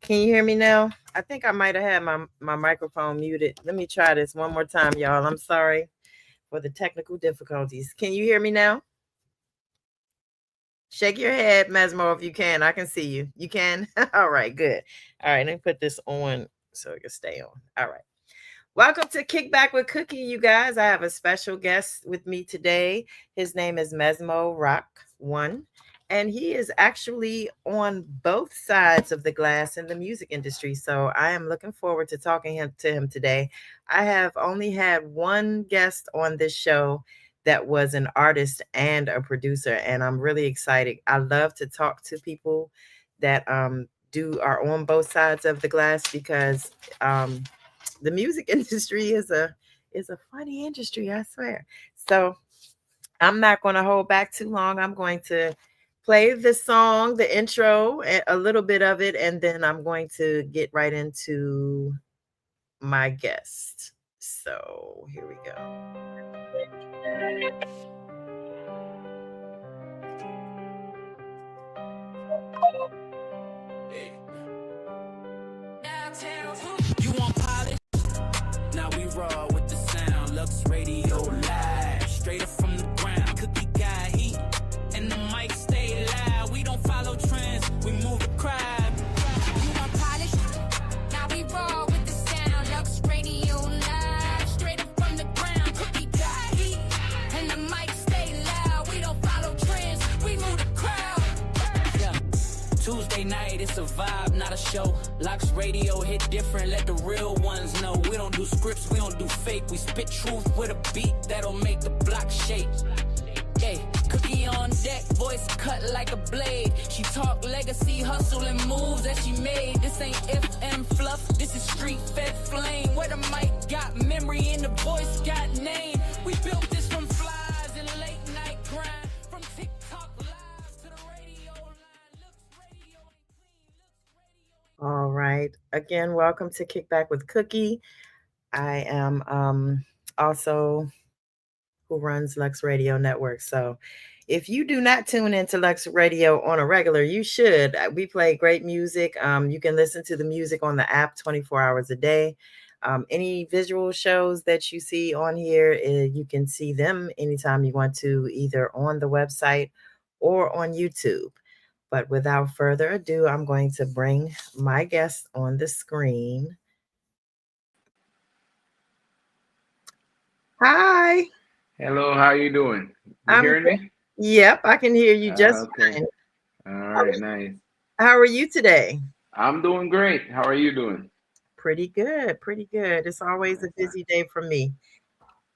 Can you hear me now? I think I might have had my microphone muted. Let me try this one more time, y'all. I'm sorry for the technical difficulties. Can you hear me now? Shake your head, Mezmo, if you can. I can see you. You can? All right, good. All right, let me put this on so it can stay on. All right. Welcome to Kickback with Cookie, you guys. I have a special guest with me today. His name is Mezmo Roc One, and he is actually on both sides of the glass in the music industry. So I am looking forward to to him today. I have only had one guest on this show that was an artist and a producer, and I'm really excited. I love to talk to people that do are on both sides of the glass because the music industry is a funny industry, I swear. So I'm not going to hold back too long. I'm going to play the song, the intro, a little bit of it, and then I'm going to get right into my guest. So here we go. You want polish? Now we raw with the sound. Lux Radio live, straight up from the ground. Cookie got heat, and the mic stay loud. We don't follow trends, we move the crowd. You want polish? Now we raw with the sound. Lux Radio live, straight up from the ground. Cookie got heat, and the mic stay loud. We don't follow trends, we move the crowd. Yeah. Tuesday night, it's a vibe, not a show. Lux Radio hit different, let the real ones know. We don't do scripts, we don't do fake. We spit truth with a beat that'll make the block shake. Hey, Cookie on deck, voice cut like a blade. She talk legacy, hustle and moves that she made. This ain't if and fluff, this is street fed flame. Where the mic got memory and the voice got name. We built this from flies and late night grind. From TikTok live to the radio line. Lux Radio ain't clean. All right. Again, welcome to Kickback with Cookie. I am also who runs Lux Radio Network. So if you do not tune into Lux Radio on a regular, you should. We play great music. You can listen to the music on the app 24 hours a day. Any visual shows that you see on here, you can see them anytime you want to, either on the website or on YouTube. But without further ado, I'm going to bring my guest on the screen. Hi. Hello, how you doing? You I'm hearing me? Yep, I can hear you just Okay. fine. All right, nice. How are you today? I'm doing great. How are you doing? Pretty good, pretty good. It's always a busy day for me.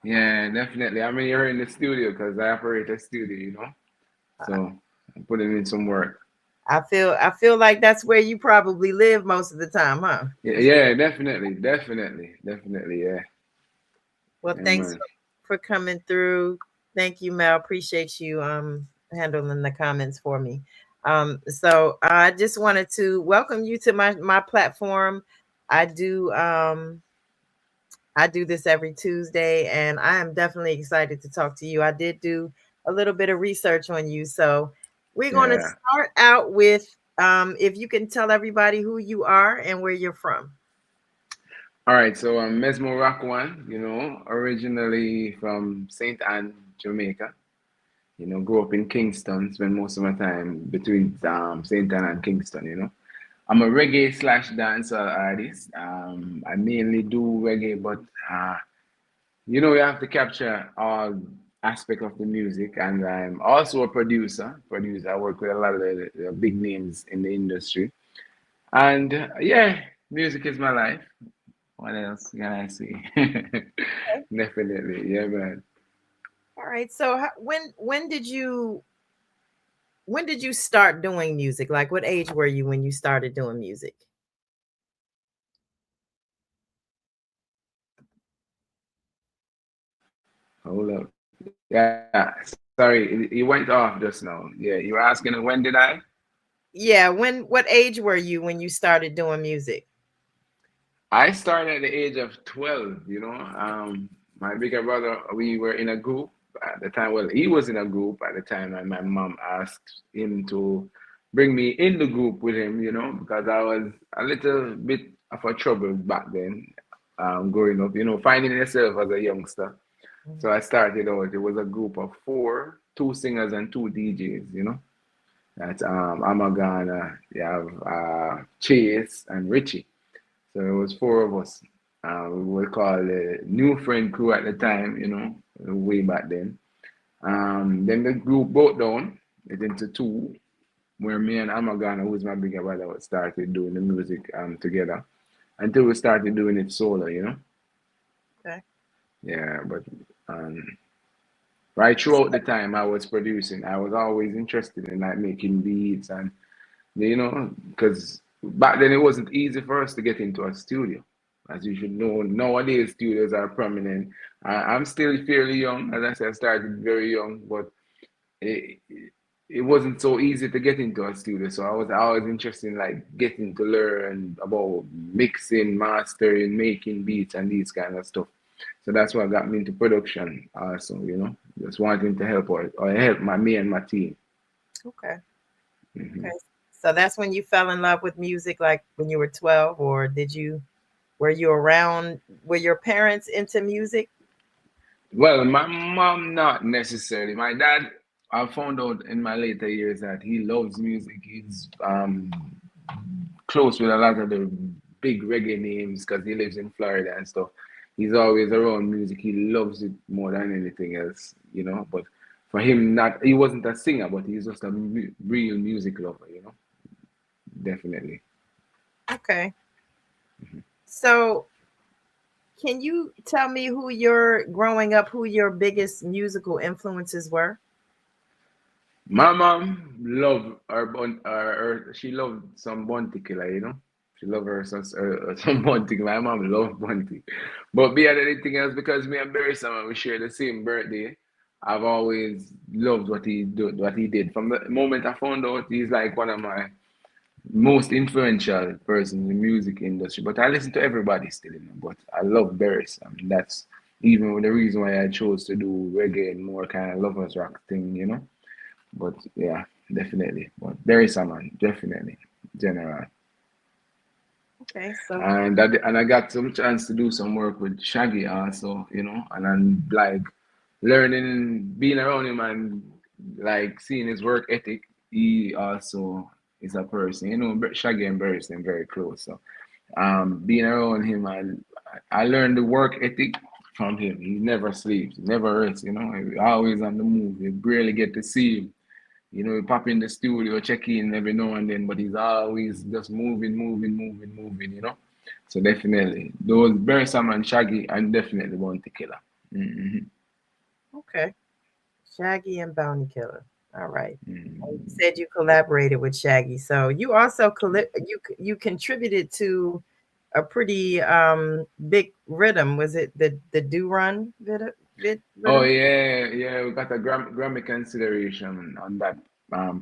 Yeah, definitely. I'm here in the studio because I operate a studio, So I'm putting in some work. I feel like that's where you probably live most of the time, huh? Yeah, definitely, yeah. Well, Yeah, thanks man. for coming through. Thank you, Mel. Appreciate you handling the comments for me. So I just wanted to welcome you to my platform. I do I do this every Tuesday, and I am definitely excited to talk to you. I did do a little bit of research on you, so we're going to Yeah. start out with if you can tell everybody who you are and where you're from. All right, so I'm Mezmo Roc One, originally from St. Anne, Jamaica. Grew up in Kingston, spent most of my time between St. Anne and Kingston. I'm a reggae slash dancehall artist. I mainly do reggae, but you have to capture all aspect of the music, and I'm also a producer. I work with a lot of the big names in the industry, and yeah, music is my life. What else can I say? Definitely, yeah, man. All right. So when did you start doing music? Like, what age were you when you started doing music? Hold up. Yeah, sorry, you went off just now. Yeah, you were asking when did I? Yeah. What age were you when you started doing music? I started at the age of 12, My bigger brother, we were in a group at the time. Well, he was in a group at the time, and my mom asked him to bring me in the group with him, because I was a little bit of a trouble back then, growing up, finding yourself as a youngster. So I started out, it was a group of four, two singers and two DJs. That's Amagana, you have Chase and Richie. So it was four of us. We were called the New Friend Crew at the time, way back then. Then the group broke down it into two, where me and Amagana, who's my bigger brother, started doing the music together until we started doing it solo. Okay. Yeah, but um, right throughout the time I was producing, I was always interested in like making beats and because back then it wasn't easy for us to get into a studio. As you should know, nowadays studios are prominent. I'm still fairly young, as I said, I started very young, but it, it wasn't so easy to get into a studio. So I was always interested in like getting to learn about mixing, mastering, making beats and these kind of stuff. So that's what got me into production also, just wanting to help or help me and my team. Okay. Hmm. Okay. So that's when you fell in love with music, like when you were 12, or were you around, were your parents into music? Well, my mom not necessarily. My dad, I found out in my later years that he loves music. He's close with a lot of the big reggae names because he lives in Florida and stuff. He's always around music. He loves it more than anything else. But for him, not he wasn't a singer, but he's just a real music lover. Definitely. Okay. So can you tell me who your growing up, who your biggest musical influences were? My mom loved she loved some Bounty Killer. She loved some Bounty. My mom loved Bounty. But beyond anything else, because me and Barry Simon, we share the same birthday, I've always loved what he did. From the moment I found out, he's like one of my most influential persons in the music industry. But I listen to everybody still. But I love Barry Simon. That's even the reason why I chose to do reggae and more kind of lovers rock thing. But yeah, definitely. But there is someone, definitely, general. Okay. So And I got some chance to do some work with Shaggy also, and I'm like learning, being around him and like seeing his work ethic. He also is a person, Shaggy and Barry are very close. So being around him, I learned the work ethic from him. He never sleeps, never rests, He always on the move. You barely get to see him. We pop in the studio, check in every now and then, but he's always just moving, moving, moving, moving. So definitely, those Bersam and Shaggy, and definitely Bounty Killer. Hmm. okay. Shaggy and Bounty Killer. All right. And you Hmm. said you collaborated with Shaggy. So you also you contributed to a pretty big rhythm. Was it the Do Run Oh rhythm? yeah, yeah, we got a Grammy consideration on that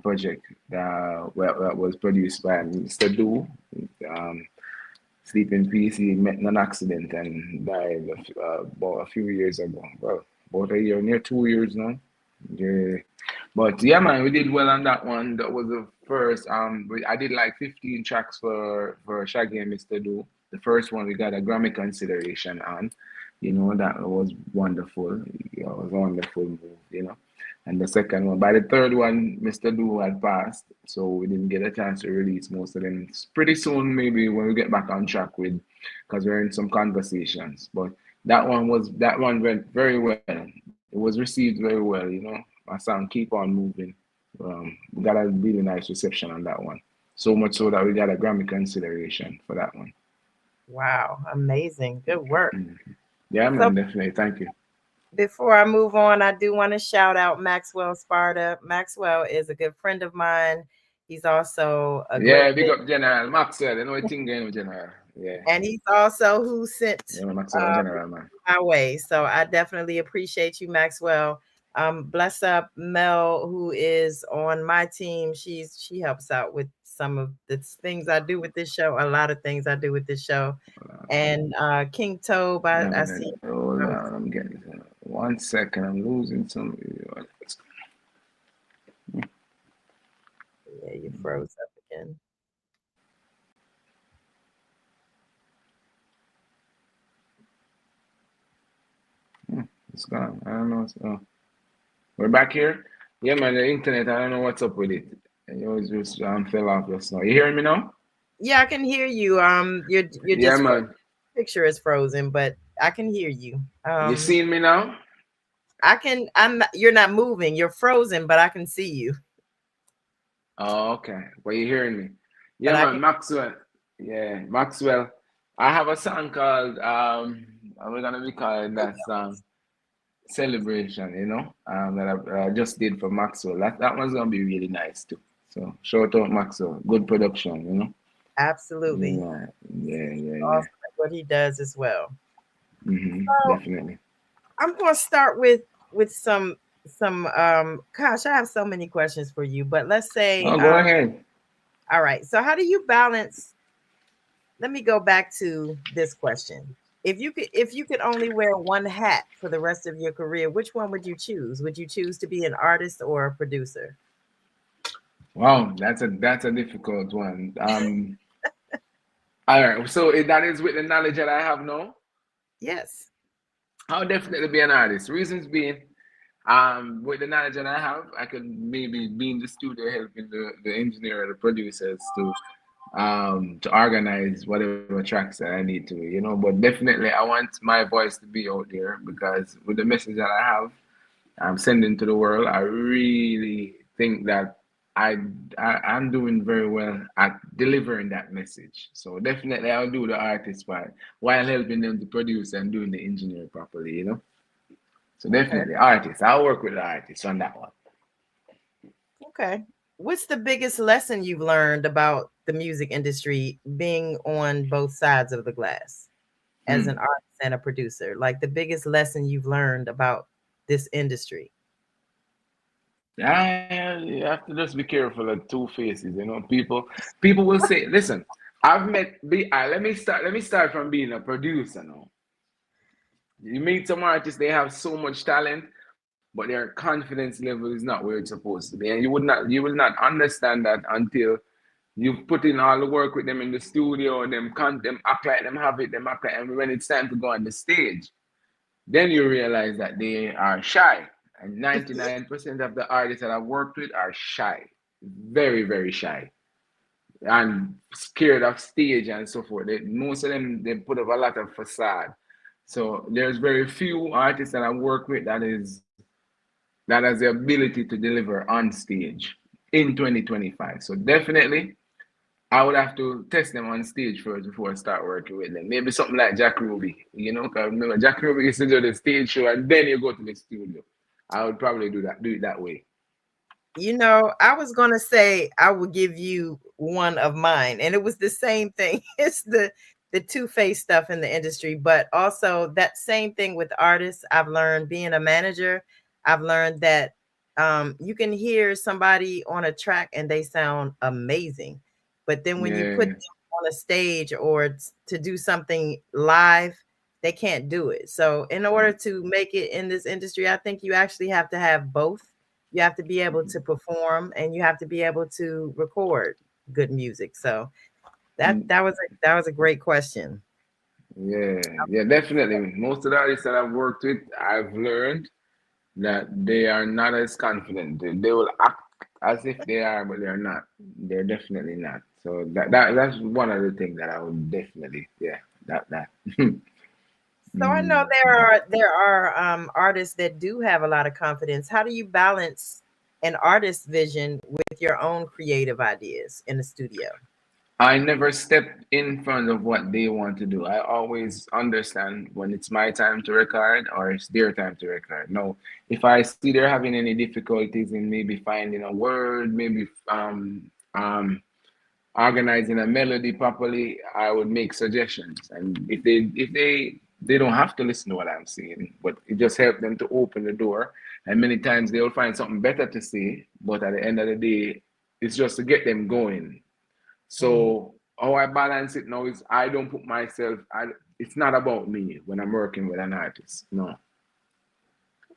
project that was produced by Mr. Do. Um, Sleep in peace. He met in an accident and died about a few years ago. Well, about a year, near 2 years now. Yeah. But yeah, man, we did well on that one. That was the first. I did like 15 tracks for Shaggy and Mr. Do. The first one we got a Grammy consideration on. That was wonderful. It was a wonderful move. And the second one, by the third one, Mr. Do had passed, so we didn't get a chance to release most of them. Pretty soon, maybe when we get back on track with, because we're in some conversations. But that one went very well. It was received very well. My song "Keep On Moving." We got a really nice reception on that one. So much so that we got a Grammy consideration for that one. Wow, amazing. Good work. Mhm. Yeah, So man, definitely. Thank you. before I move on, I do want to shout out Maxwell Sparta. Maxwell is a good friend of mine. He's also a Yeah, great big big, up General Maxwell. You know what thing going with General. Yeah. and he's also who sent Yeah, man, Maxwell and General, man. my way. So I definitely appreciate you, Maxwell. Bless up Mel, who is on my team. She helps out with some of the things I do with this show. A lot of things I do with this show. And King Tobe, Yeah, I man. see. Hold Um, on, I'm getting 1 second. I'm losing some. yeah, you're froze up again. It's gone. I don't know. We're back here. Yeah, man, the internet, I don't know what's up with it. And it was just fell off just now. You hearing me now? Yeah, I can hear you. You're Yeah, just man. picture is frozen, but I can hear you. You seeing me now? I can. You're not moving. You're frozen, but I can see you. Oh, okay. Well, you hearing me? But Yeah, I man, can. Maxwell. Yeah, Maxwell. I have a song called we're gonna be calling that song Celebration, that I just did for Maxwell. That one's gonna be really nice too. So shout out Maxwell. Good production. Absolutely. Yeah, yeah, yeah, yeah. Awesome at what he does as well. So Definitely. I'm going to start with some. Gosh, I have so many questions for you, but let's say Oh, go ahead. all right. So how do you balance? Let me go back to this question. If you could only wear one hat for the rest of your career, which one would you choose? Would you choose to be an artist or a producer? Wow, that's a difficult one. All right. So if that is with the knowledge that I have now, Yes. I'll definitely be an artist. Reasons being, with the knowledge that I have, I could maybe be in the studio helping the engineer or the producers to organize whatever tracks that I need to. But definitely I want my voice to be out there because with the message that I have, I'm sending to the world. I really think that I, I'm doing very well at delivering that message. So definitely I'll do the artist part while helping them to produce and doing the engineer properly. So Okay. definitely artists. I'll work with the artists on that one. Okay. What's the biggest lesson you've learned about the music industry being on both sides of the glass as an Hmm. artist and a producer? Like the biggest lesson you've learned about this industry? You have to just be careful of two faces. People will say, listen, I've met let me start from being a producer now. You meet some artists, they have so much talent, but their confidence level is not where it's supposed to be. And you will not understand that until you've put in all the work with them in the studio, and them act like them have it, them act like, and when it's time to go on the stage, then you realize that they are shy. And 99% of the artists that I've worked with are shy, very, very shy, and scared of stage and so forth. Most of them, they put up a lot of facade. So there's very few artists that I work with that has the ability to deliver on stage in 2025. So definitely I would have to test them on stage first before I start working with them. Maybe something like Jack Ruby, because remember Jack Ruby used to do the stage show and then you go to the studio. I would probably do it that way. I was going to say I would give you one of mine, and it was the same thing. It's the two-faced stuff in the industry, but also that same thing with artists. I've learned being a manager. I've learned that you can hear somebody on a track and they sound amazing, but then when you put Yeah. them on a stage or to do something live, they can't do it. So, in order to make it in this industry, I think you actually have to have both. You have to be able to perform and you have to be able to record good music. So that was a great question. Yeah, yeah, definitely. Most of the artists that I've worked with, I've learned that they are not as confident. They will act as if they are, but they're not. They're definitely not. So that's one of the things that I would definitely, yeah, that. So I know there Mhm. are there are artists that do have a lot of confidence. How do you balance an artist's vision with your own creative ideas in the studio? I never step in front of what they want to do. I always understand when it's my time to record or it's their time to record. No, if I see they're having any difficulties in maybe finding a word, maybe organizing a melody properly, I would make suggestions. And if they don't have to listen to what I'm saying, but it just helps them to open the door. And many times they'll find something better to say, but at the end of the day, it's just to get them going. Mm, So how I balance it now is I don't put myself. It's not about me when I'm working with an artist. No,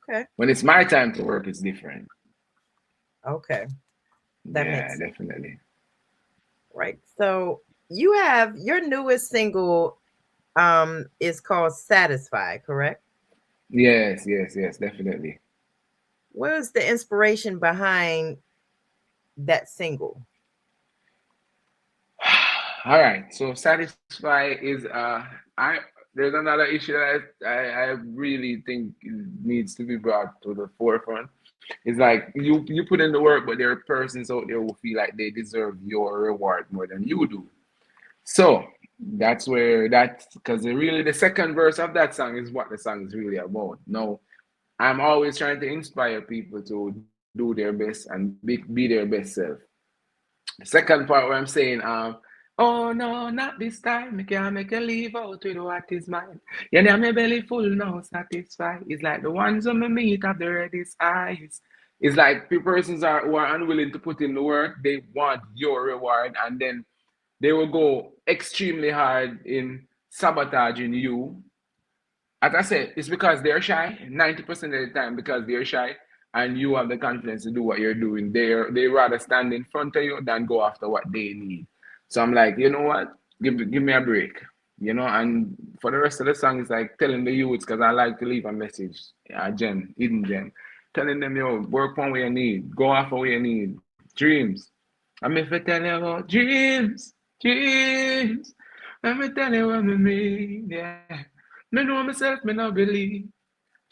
okay. when it's my time to work, it's different. Okay. That Yeah, makes sense. definitely. Right. So you have your newest single is called Satisfied, correct? Yes, yes, yes, definitely. What was the inspiration behind that single? All right. So satisfy is I there's another issue that I really think needs to be brought to the forefront. It's like you put in the work, but there are persons out there who feel like they deserve your reward more than you do. So that's where that because really the second verse of that song is what the song is really about. No, I'm always trying to inspire people to do their best and be their best self. The second part where I'm saying, oh no, not this time. I can't make a leave out with what is mine. You know, my belly full now, satisfied. It's like the ones on my meat have the reddest eyes. It's like the persons are who are unwilling to put in the work. They want your reward, and then they will go extremely hard in sabotaging you. As I said, it's because they're shy. 90% of the time, because they're shy, and you have the confidence to do what you're doing. They rather stand in front of you than go after what they need. So I'm like, you know what? Give me a break. You know, and for the rest of the song, it's like telling the youths because I like to leave a message, a gem, hidden gem, telling them, yo, work on what you need, go after what you need, dreams. I'm if I tell you about dreams, dreams. Let me tell you what I mean, yeah. Me know myself, me not believe.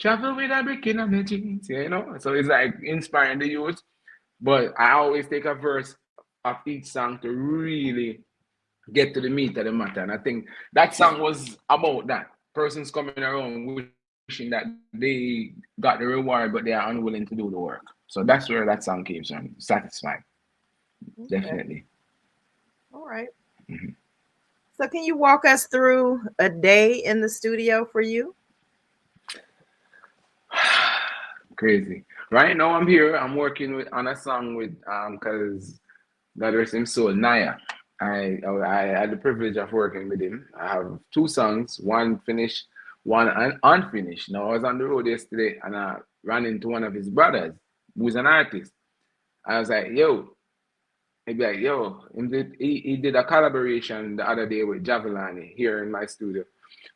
Travel with a brick in my jeans, you know? So it's like inspiring the youth. But I always take a verse of each song to really get to the meat of the matter. And I think that song was about that. Persons coming around wishing that they got the reward, but they are unwilling to do the work. So that's where that song came from. Satisfied, definitely. Okay. All right. So can you walk us through a day in the studio for you? Crazy. Right now I'm here. I'm working with on a song with because God rest him soul, Naya. I had the privilege of working with him. I have two songs, one finished, one unfinished. Now I was on the road yesterday and I ran into one of his brothers who's an artist. I was like, yo, he'd be like, yo, he did a collaboration the other day with Javelani here in my studio.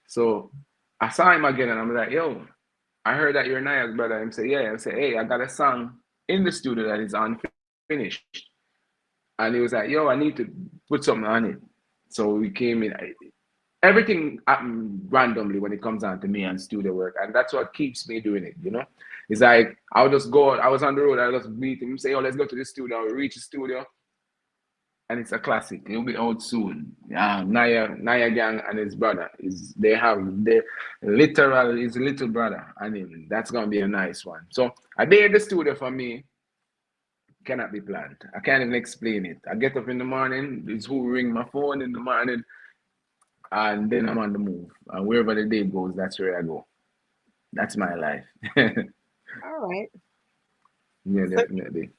So I saw him again and I'm like, yo, I heard that you're Naya's brother. Him say, yeah. I say, hey, I got a song in the studio that is unfinished. And he was like, yo, I need to put something on it. So we came in. Everything happened randomly when it comes down to me and studio work. And that's what keeps me doing it, you know? It's like, I'll just go, I was on the road, I'll just meet him, say, oh, let's go to the studio. We reach the studio, and it's a classic. It'll be out soon. Naya Gang and his brother is they have the literal his little brother, and that's gonna be a nice one. So a day in the studio for me cannot be planned. I can't even explain it. I get up in the morning, it's who ring my phone in the morning, and then I'm on the move. And wherever the day goes, that's where I go. That's my life. All right. Yeah, So definitely.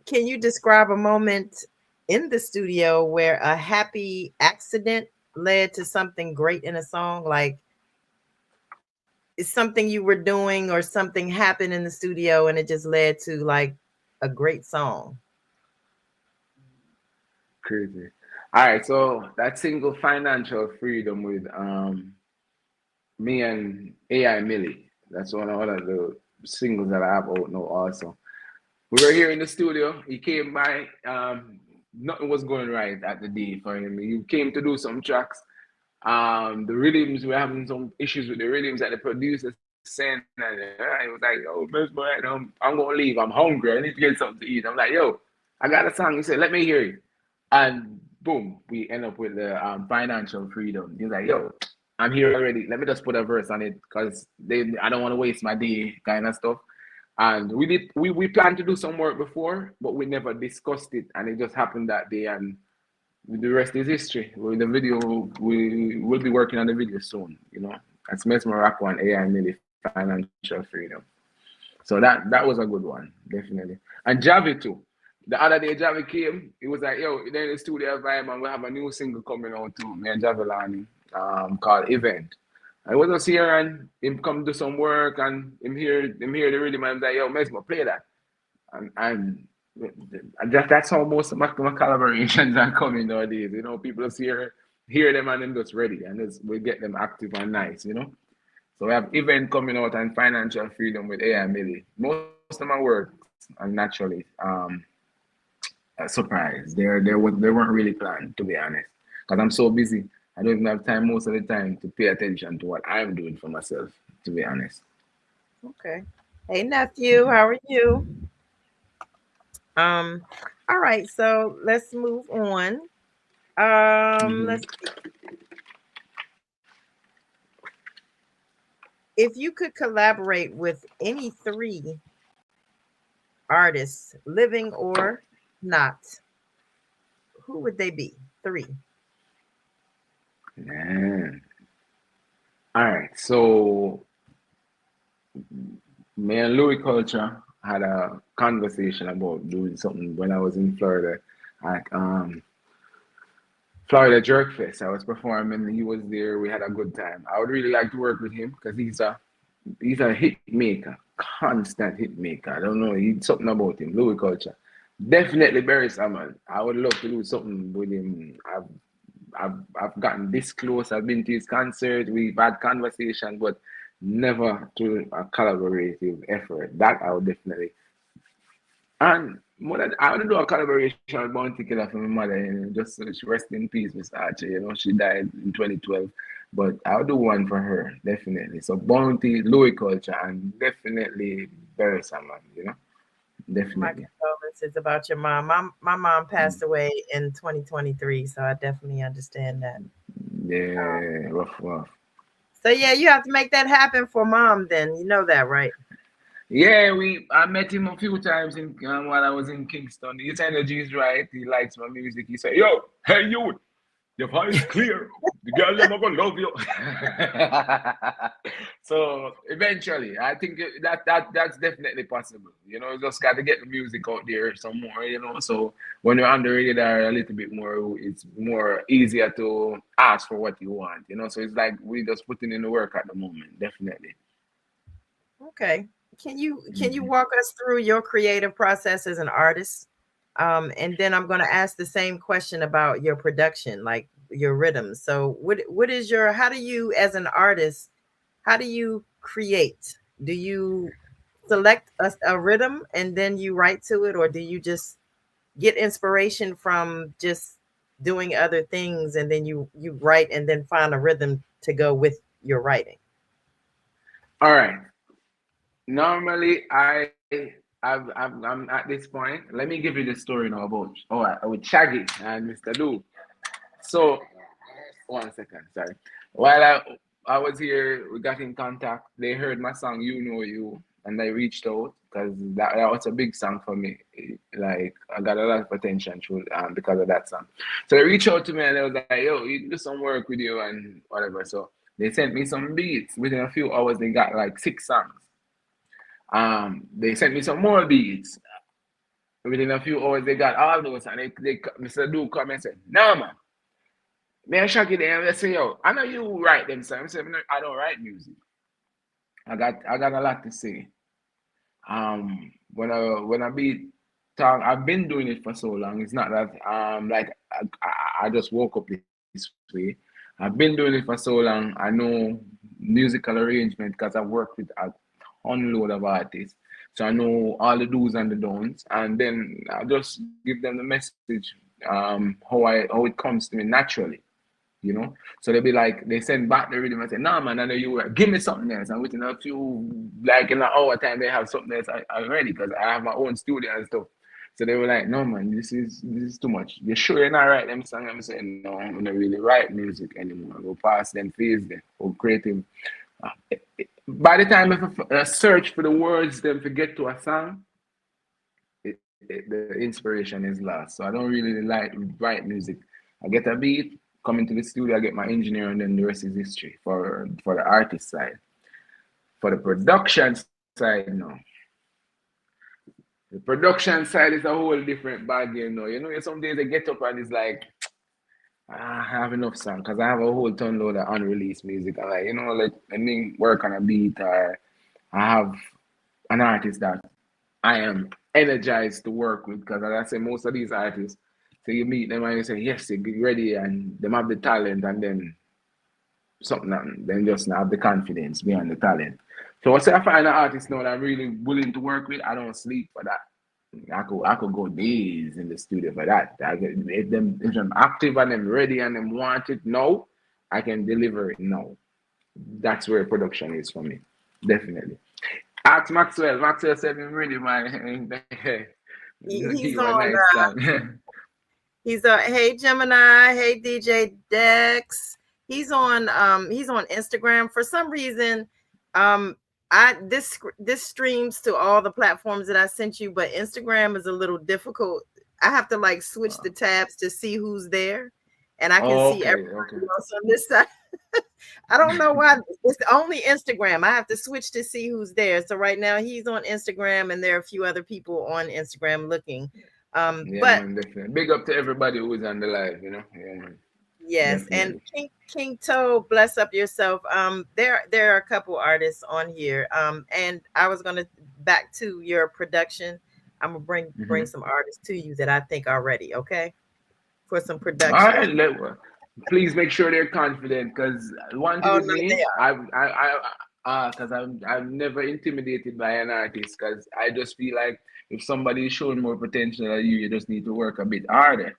can you describe a moment in the studio where a happy accident led to something great in a song? Like it's something you were doing or something happened in the studio and it just led to like a great song. Crazy. All right, so that single financial freedom with me and AI Millie. That's one of the singles that I have out now also. We were here in the studio. He came by. Nothing was going right at the day for him. He came to do some tracks. The rhythms, we're having some issues with the rhythms that the producer sent. And he was like, oh, best boy, I'm going to leave. I'm hungry. I need to get something to eat. I'm like, yo, I got a song. He said, let me hear it. And boom, we end up with the financial freedom. He's like, yo, I'm here already. Let me just put a verse on it because I don't want to waste my day kind of stuff. And we planned to do some work before, but we never discussed it, and it just happened that day. And the rest is history. With the video, we will be working on the video soon. You know, that's Mezmo Roc One, AI Milli Financial Freedom. So that was a good one, definitely. And Javi too. The other day Javi came, he was like, yo, then the studio vibe and we have a new single coming out too, me and Javelani, called Event. I was just here and him come do some work and him hear the rhythm and I'm like, yo, Mesmo, play that. And that's how most of my collaborations are coming nowadays. People just hear them and then just ready, and just we get them active and nice. So we have event coming out and financial freedom with AI Millie. Most of my work are naturally a surprise. They weren't really planned, to be honest, because I'm so busy. I don't even have time most of the time to pay attention to what I'm doing for myself, to be honest. Okay. Hey nephew, how are you? Um, all right, so let's move on. Let's Hmm. see. If you could collaborate with any three artists, living or not, who would they be? Three. Man. All right, so me and Louis Culture had a conversation about doing something when I was in Florida, like Florida Jerk Fest. I was performing, he was there, we had a good time. I would really like to work with him because he's a hit maker, constant hit maker. I don't know, he's something about him, Louis Culture. Definitely Barry Salmon. I would love to do something with him. I've gotten this close. I've been to his concert. We've had conversation, but never to a collaborative effort. That I would definitely. And more than I want to do a collaboration with Bounty Killer for my mother. Just so she rest in peace, Miss Archie. She died in 2012. But I'll do one for her, definitely. So Bounty, Louis Culture, and definitely Barry Salmon, My definitely. condolences about your mom. My mom passed away in 2023, so I definitely understand that. Yeah, rough, rough. So yeah, you have to make that happen for mom. Then you know that, right? Yeah, I met him a few times while I was in Kingston. His energy is right. He likes my music. He said, "Yo, hey you, your voice clear. The girl them are gonna love you." So eventually, I think that's definitely possible. You just got to get the music out there some more. So when you're on the radar a little bit more, it's more easier to ask for what you want. So it's like we just putting in the work at the moment. Definitely. Okay. Can you Mhm. walk us through your creative process as an artist? And then I'm going to ask the same question about your production, like your rhythms. So what is your how do you as an artist, how do you create? Do you select a rhythm and then you write to it, or do you just get inspiration from just doing other things and then you write and then find a rhythm to go with your writing? All right. Normally, I'm at this point. Let me give you the story now about with Shaggy and Mr. Do. So 1 second, sorry. While I was here, we got in contact. They heard my song "You Know You," and they reached out because that was a big song for me. Like I got a lot of attention through because of that song. So they reached out to me and they was like, "Yo, you do some work with you and whatever." So they sent me some beats. Within a few hours, they got like 6 songs. They sent me some more beats. Within a few hours, they got all those, and Mr. Do come and said, "No man, me and Shaggy them." They say, "Yo, I know you write them songs. I I don't write music. I got a lot to say." When I be talk, I've been doing it for so long. It's not that like I just woke up this way. I've been doing it for so long. I know musical arrangement because I've worked with a unload of artists. So I know all the do's and the don'ts, and then I just give them the message how it comes to me naturally. So they be like, they send back the rhythm and say, "Nah, man, I know you give me something else." And within a few, like in an hour time, they have something else already because I have my own studio and stuff. So they were like, "No, man, this is too much. You sure you're not write them song?" I'm saying, "No, I'm not really write music anymore. Go past them phase them or creative." By the time if I search for the words, then forget to a song, the inspiration is lost. So I don't really like write music. I get a beat, come into the studio, I get my engineer, and then the rest is history for the artist side. For the production side, no. The production side is a whole different bag game. Some days I get up and it's like, I have enough song because I have a whole ton load of unreleased music. And let me work on a beat or I have an artist that I am energized to work with. Because as I say, most of these artists, so you meet them and you say, yes, they get ready and them have the talent, and then something happen. Then just not have the confidence behind the talent. So once I find an artist now that I'm really willing to work with, I don't sleep for that. I could go days in the studio for that. If I'm active and I'm ready and I'm want it now, I can deliver it now. That's where production is for me. Definitely. Ask Maxwell. Maxwell said I'm ready, man. Give He's him a on. nice time. He's hey Gemini, hey DJ Dex. He's on Instagram. For some reason, um this streams to all the platforms that I sent you, but Instagram is a little difficult. I have to like switch the tabs to see who's there, and I can Oh, see okay, okay. everybody else on this side. I don't know why it's only Instagram. I have to switch to see who's there. So right now he's on Instagram, and there are a few other people on Instagram looking. Yeah, But man, definitely. Big up to everybody who is on the live, Yeah, man. yes, and Definitely. King Toe, bless up yourself. There are a couple artists on here. And I was gonna back to your production. I'm gonna bring Mm-hmm. some artists to you that I think are ready. Okay, for some All production. right, please make sure they're confident. Because one thing Oh with no, they me, are. because I'm never intimidated by an artist. Because I just feel like if somebody is showing more potential than you, you just need to work a bit harder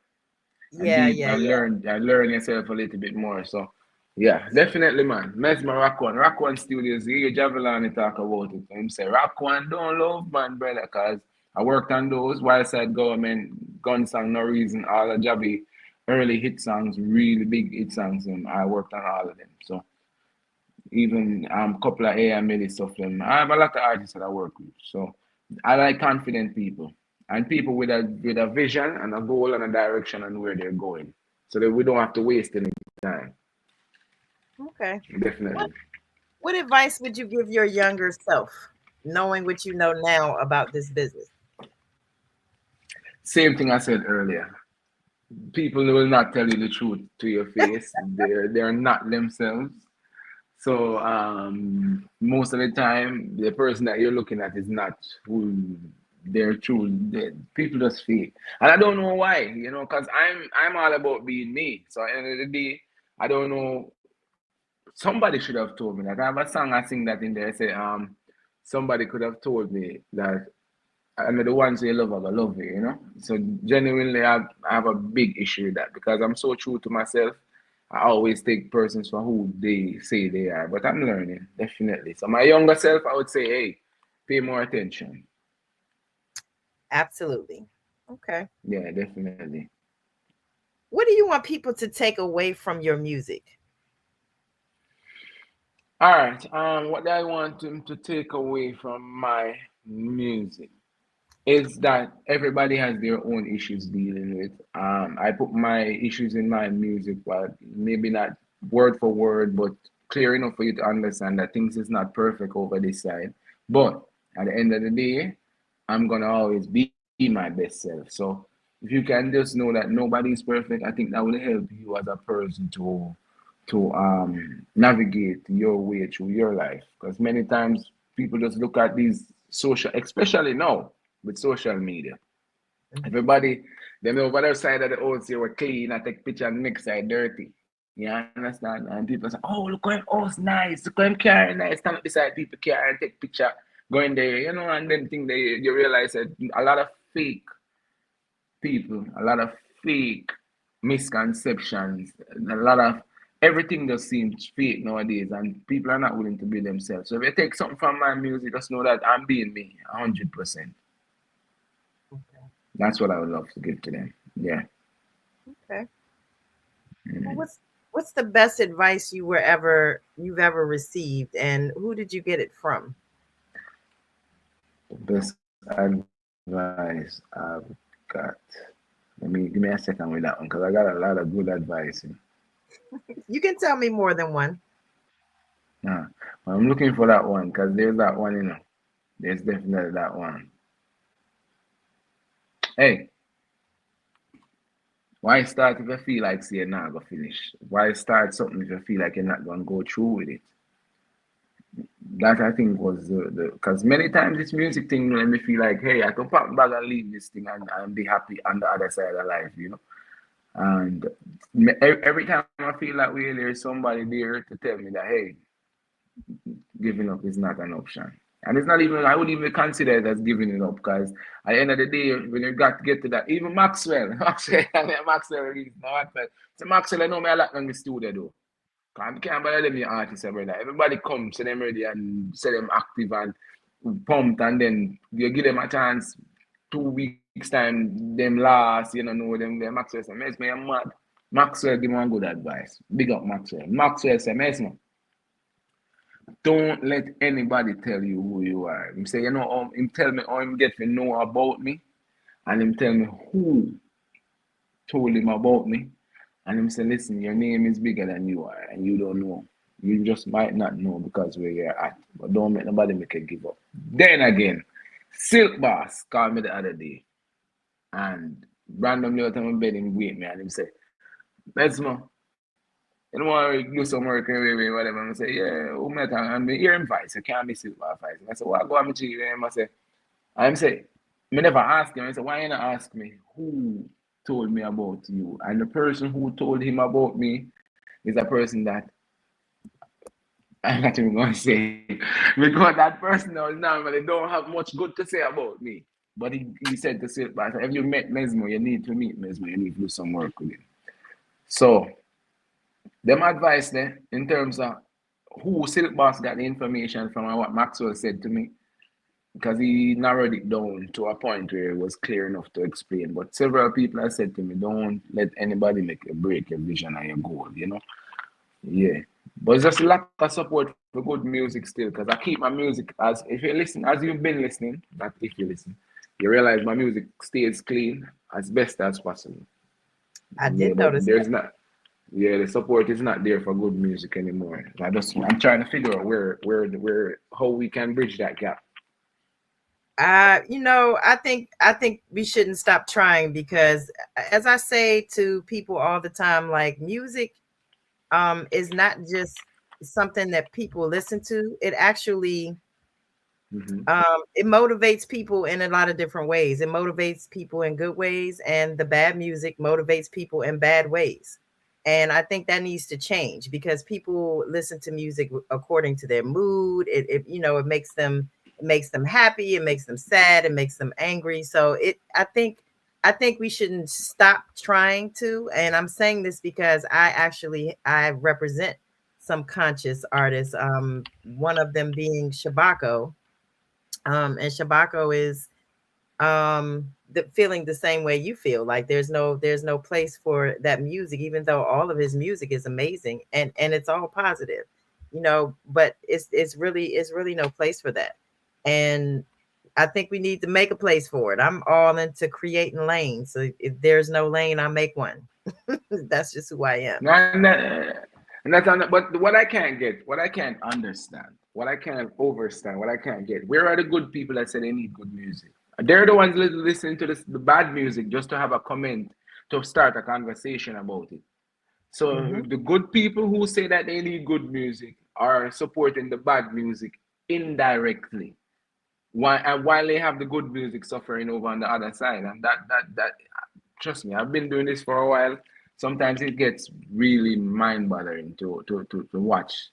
and Yeah, be yeah, and yeah. learn yourself a little bit more. So yeah, definitely, man. Mezmo Rock One Studios. You hear Javelin talk about it. Him say Rock One don't love man, brother, cause I worked on those Wild Side Government, Gun Song, No Reason, all the J.A.B early hit songs, really big hit songs. I worked on all of them. So even couple of A.M. stuff. I have a lot of artists that I work with. So I like confident people and people with a vision and a goal and a direction and where they're going, so that we don't have to waste any time. Okay. What Definitely. what advice would you give your younger self, knowing what you know now about this business? Same thing I said earlier. People will not tell you the truth to your face. They're not themselves. So most of the time, the person that you're looking at is not who they're true. People just fake, and I don't know why. Because I'm all about being me. So at the end of the day, I don't know. Somebody should have told me. Like I have a song I sing that in there. I say somebody could have told me that I'm the ones who you love are gonna love you. So genuinely, I have a big issue with that because I'm so true to myself. I always take persons for who they say they are, but I'm learning definitely. So my younger self, I would say, hey, pay more attention. Absolutely. Okay. Yeah, definitely. What do you want people to take away from your music? All right. What I want them to take away from my music is that everybody has their own issues dealing with. I put my issues in my music, but maybe not word for word, but clear enough for you to understand that things is not perfect over this side. But at the end of the day, I'm gonna always be my best self. So if you can just know that nobody's perfect, I think that will help you as a person to navigate your way through your life. Because many times people just look at these social, especially now with social media. Mhm. Everybody, them over their side of the ocean were clean. I take picture and next side dirty. You understand? And people say, oh, look how him house nice, look how him car nice. Stand up beside people car and take picture, going there, and then think they you realize that a lot of fake people, a lot of fake misconceptions, a lot of everything just seems fake nowadays, and people are not willing to be themselves. So if you take something from my music, just know that I'm being me, 100%. Okay. That's what I would love to give to them. Yeah. Okay. Well, Mm. what's the best advice you've ever received, and who did you get it from? The best advice I've got. Give me a second with that one because I got a lot of good advice. You can tell me more than one. Yeah. I'm looking for that one because there's that one. There's definitely that one. Hey, why start if you feel like say you're not gonna finish? Why start something if you feel like you're not gonna go through with it? That I think was the because many times this music thing let me feel like, hey, I can pop back and leave this thing and be happy on the other side of life, you know. And every time I feel that way, there's somebody there to tell me that, hey, giving up is not an option. And it's not even, I would even consider it as giving it up because at the end of the day, when you got to get to that, even Maxwell, Maxwell, Maxwell released, no, Maxwell. So Maxwell, I know me a lot in the studio though. Cause I can't bother them, the artists, brother. Everybody come, say them ready and say them active and pumped, and then you give them a chance 2 weeks time, them last, you know them Maxwell say, Mesmo, you're mad. Maxwell give me one good advice. Big up Maxwell. Maxwell say, Mesmo, don't let anybody tell you who you are. Him say, him tell me how him get to know about me, and him tell me who told him about me. And him say, listen, your name is bigger than you are, and you don't know. You just might not know because where you're at. But don't make nobody make you give up. Then again, Silk Boss called me the other day, and randomly out of my bed, him wake me, and him say, Mezmo, you don't want to do some work anyway, whatever. I say, yeah, who met him? And me hear him voice, you can't be Silk Boss voice. I say, what go on me chief? I say, I'm say, me never ask him. I say, why you not ask me who told me about you? And the person who told him about me is a person that I'm not even gonna say because that person knows now, but they don't have much good to say about me. But he said to say, but if you met Mezmo, you need to meet Mezmo, you need to do some work with him. So them advice there in terms of who Silk Boss got the information from and what Maxwell said to me, because he narrowed it down to a point where it was clear enough to explain. But several people have said to me, don't let anybody make you break your vision and your goal, you know? Yeah. But it's just a lack of support for good music still, because I keep my music as if you listen, as you've been listening, not if you listen, you realize my music stays clean as best as possible. I Yeah, did but notice there's not the support is not there for good music anymore. I'm trying to figure out where how we can bridge that gap. I think we shouldn't stop trying because as I say to people all the time, like music is not just something that people listen to. It actually Hmm. it motivates people in a lot of different ways. It motivates people in good ways, and the bad music motivates people in bad ways. And I think that needs to change because people listen to music according to their mood. It makes them happy, it makes them sad, it makes them angry. So I think we shouldn't stop trying to. And I'm saying this because I represent some conscious artists. One of them being Shabako, and Shabako is feeling the same way you feel. Like there's no place for that music, even though all of his music is amazing and it's all positive, but it's really no place for that. And I think we need to make a place for it. I'm all into creating lanes. So if there's no lane, I make one. That's just who I am. And that's but what I can't get, what I can't understand, what I can't overstand, what I can't get. Where are the good people that say they need good music? They're the ones listening to the bad music just to have a comment to start a conversation about it. So Hmm. the good people who say that they need good music are supporting the bad music indirectly. While they have the good music suffering over on the other side, and that trust me, I've been doing this for a while. Sometimes it gets really mind bothering to watch,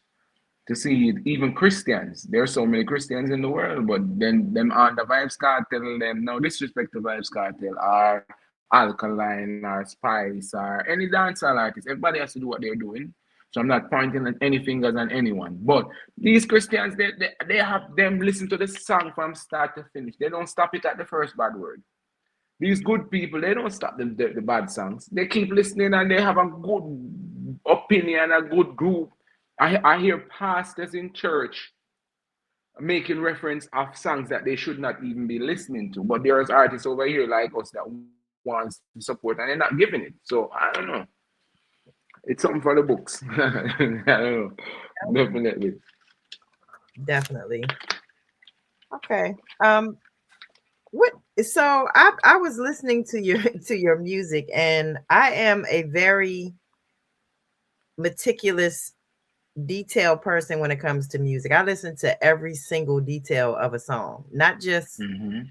to see even Christians. There are so many Christians in the world, but then them on the Vibes Cartel, them no disrespect to Vibes Cartel, are Alkaline, or Spice, or any dancehall artist. Everybody has to do what they're doing. So I'm not pointing at any fingers on anyone. But these Christians, they have them listen to the song from start to finish. They don't stop it at the first bad word. These good people, they don't stop the bad songs. They keep listening and they have a good opinion, a good group. I hear pastors in church making reference of songs that they should not even be listening to. But there's artists over here like us that wants to support and they're not giving it. So I don't know. It's something for the books. I don't know. Definitely. Definitely. Okay. What so I was listening to your to your music, and I am a very meticulous detailed person when it comes to music. I listen to every single detail of a song, not just Mm-hmm.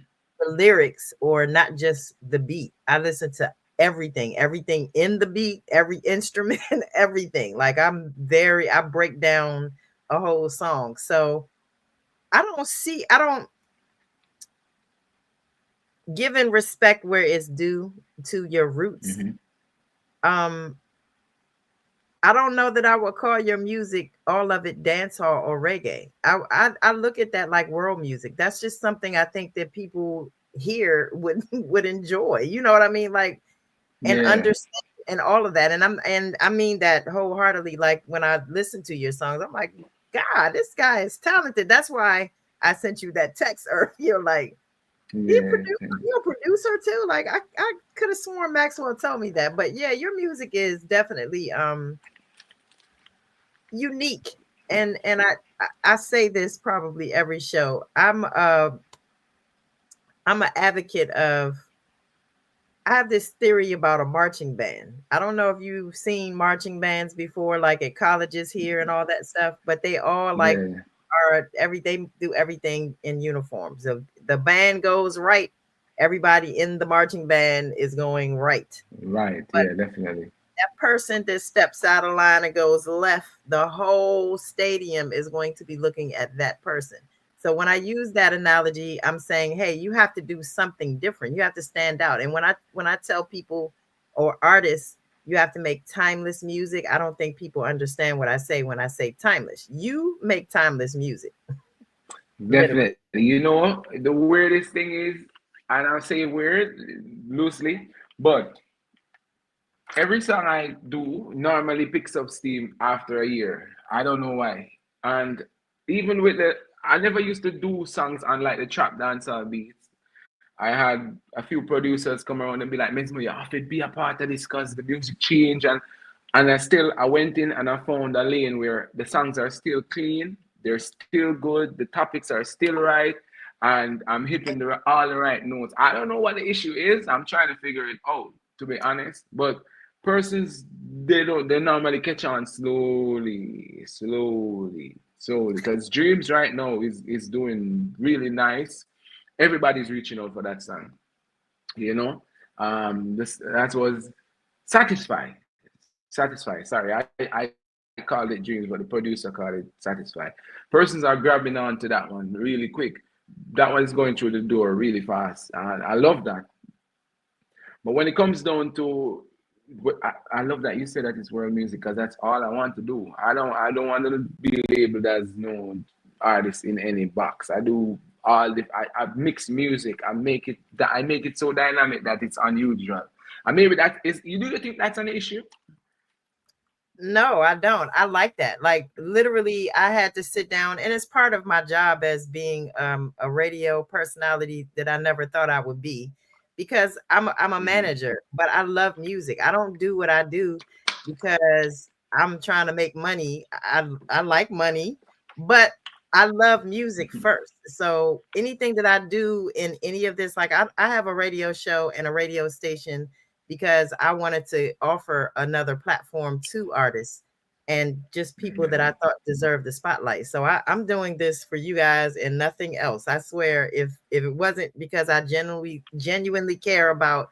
the lyrics or not just the beat. I listen to everything, everything in the beat, every instrument, everything. Like I break down a whole song. So I don't giving respect where it's due to your roots. Mm-hmm. Um, I don't know that I would call your music all of it dancehall or reggae. I look at that like world music. That's just something I think that people here would would enjoy. You know what I mean? Like and Yeah. understand and all of that. And I mean that wholeheartedly. Like when I listen to your songs, I'm like, God, this guy is talented. That's why I sent you that text earlier. Like Yeah. you a producer too? Like I could have sworn Maxwell told me that. But yeah, your music is definitely unique. And I say this probably every show. I'm an advocate of I have this theory about a marching band. I don't know if you've seen marching bands before, like at colleges here and all that stuff, but they all like Yeah. they do everything in uniform. So the band goes right, everybody in the marching band is going right. Right. But Yeah. Definitely. that person that steps out of line and goes left, the whole stadium is going to be looking at that person. So when I use that analogy, I'm saying, hey, you have to do something different. You have to stand out. And when I tell people or artists, you have to make timeless music, I don't think people understand what I say when I say timeless. You make timeless music, literally. Definitely. You know, the weirdest thing is, and I'll say weird loosely, but every song I do normally picks up steam after a year. I don't know why. And even with I never used to do songs on like the trap dancehall beats. I had a few producers come around and be like, Mezmo, you have to be a part of this because the music changed. And I went in and I found a lane where the songs are still clean, they're still good, the topics are still right, and I'm hitting all the right notes. I don't know what the issue is. I'm trying to figure it out, to be honest. But persons, they normally catch on slowly, slowly, slowly. Because Dreams right now is doing really nice. Everybody's reaching out for that song, you know. This that was Satisfy. Satisfy. Sorry, I called it Dreams, but the producer called it Satisfy. Persons are grabbing on to that one really quick. That one is going through the door really fast. And I love that. But when it comes down to, I love that you said that it's world music because that's all I want to do. I don't want to be labeled as no artist in any box. I do I mix music. I make it so dynamic that it's unusual. And maybe that is you do you think that's an issue? No, I don't. I like that. Like literally, I had to sit down, and it's part of my job as being a radio personality that I never thought I would be, because I'm a Mm-hmm. manager, but I love music. I don't do what I do because I'm trying to make money. I like money, but I love music first. So anything that I do in any of this, like I have a radio show and a radio station because I wanted to offer another platform to artists and just people that I thought deserved the spotlight. So I'm doing this for you guys and nothing else. I swear, if it wasn't because I genuinely care about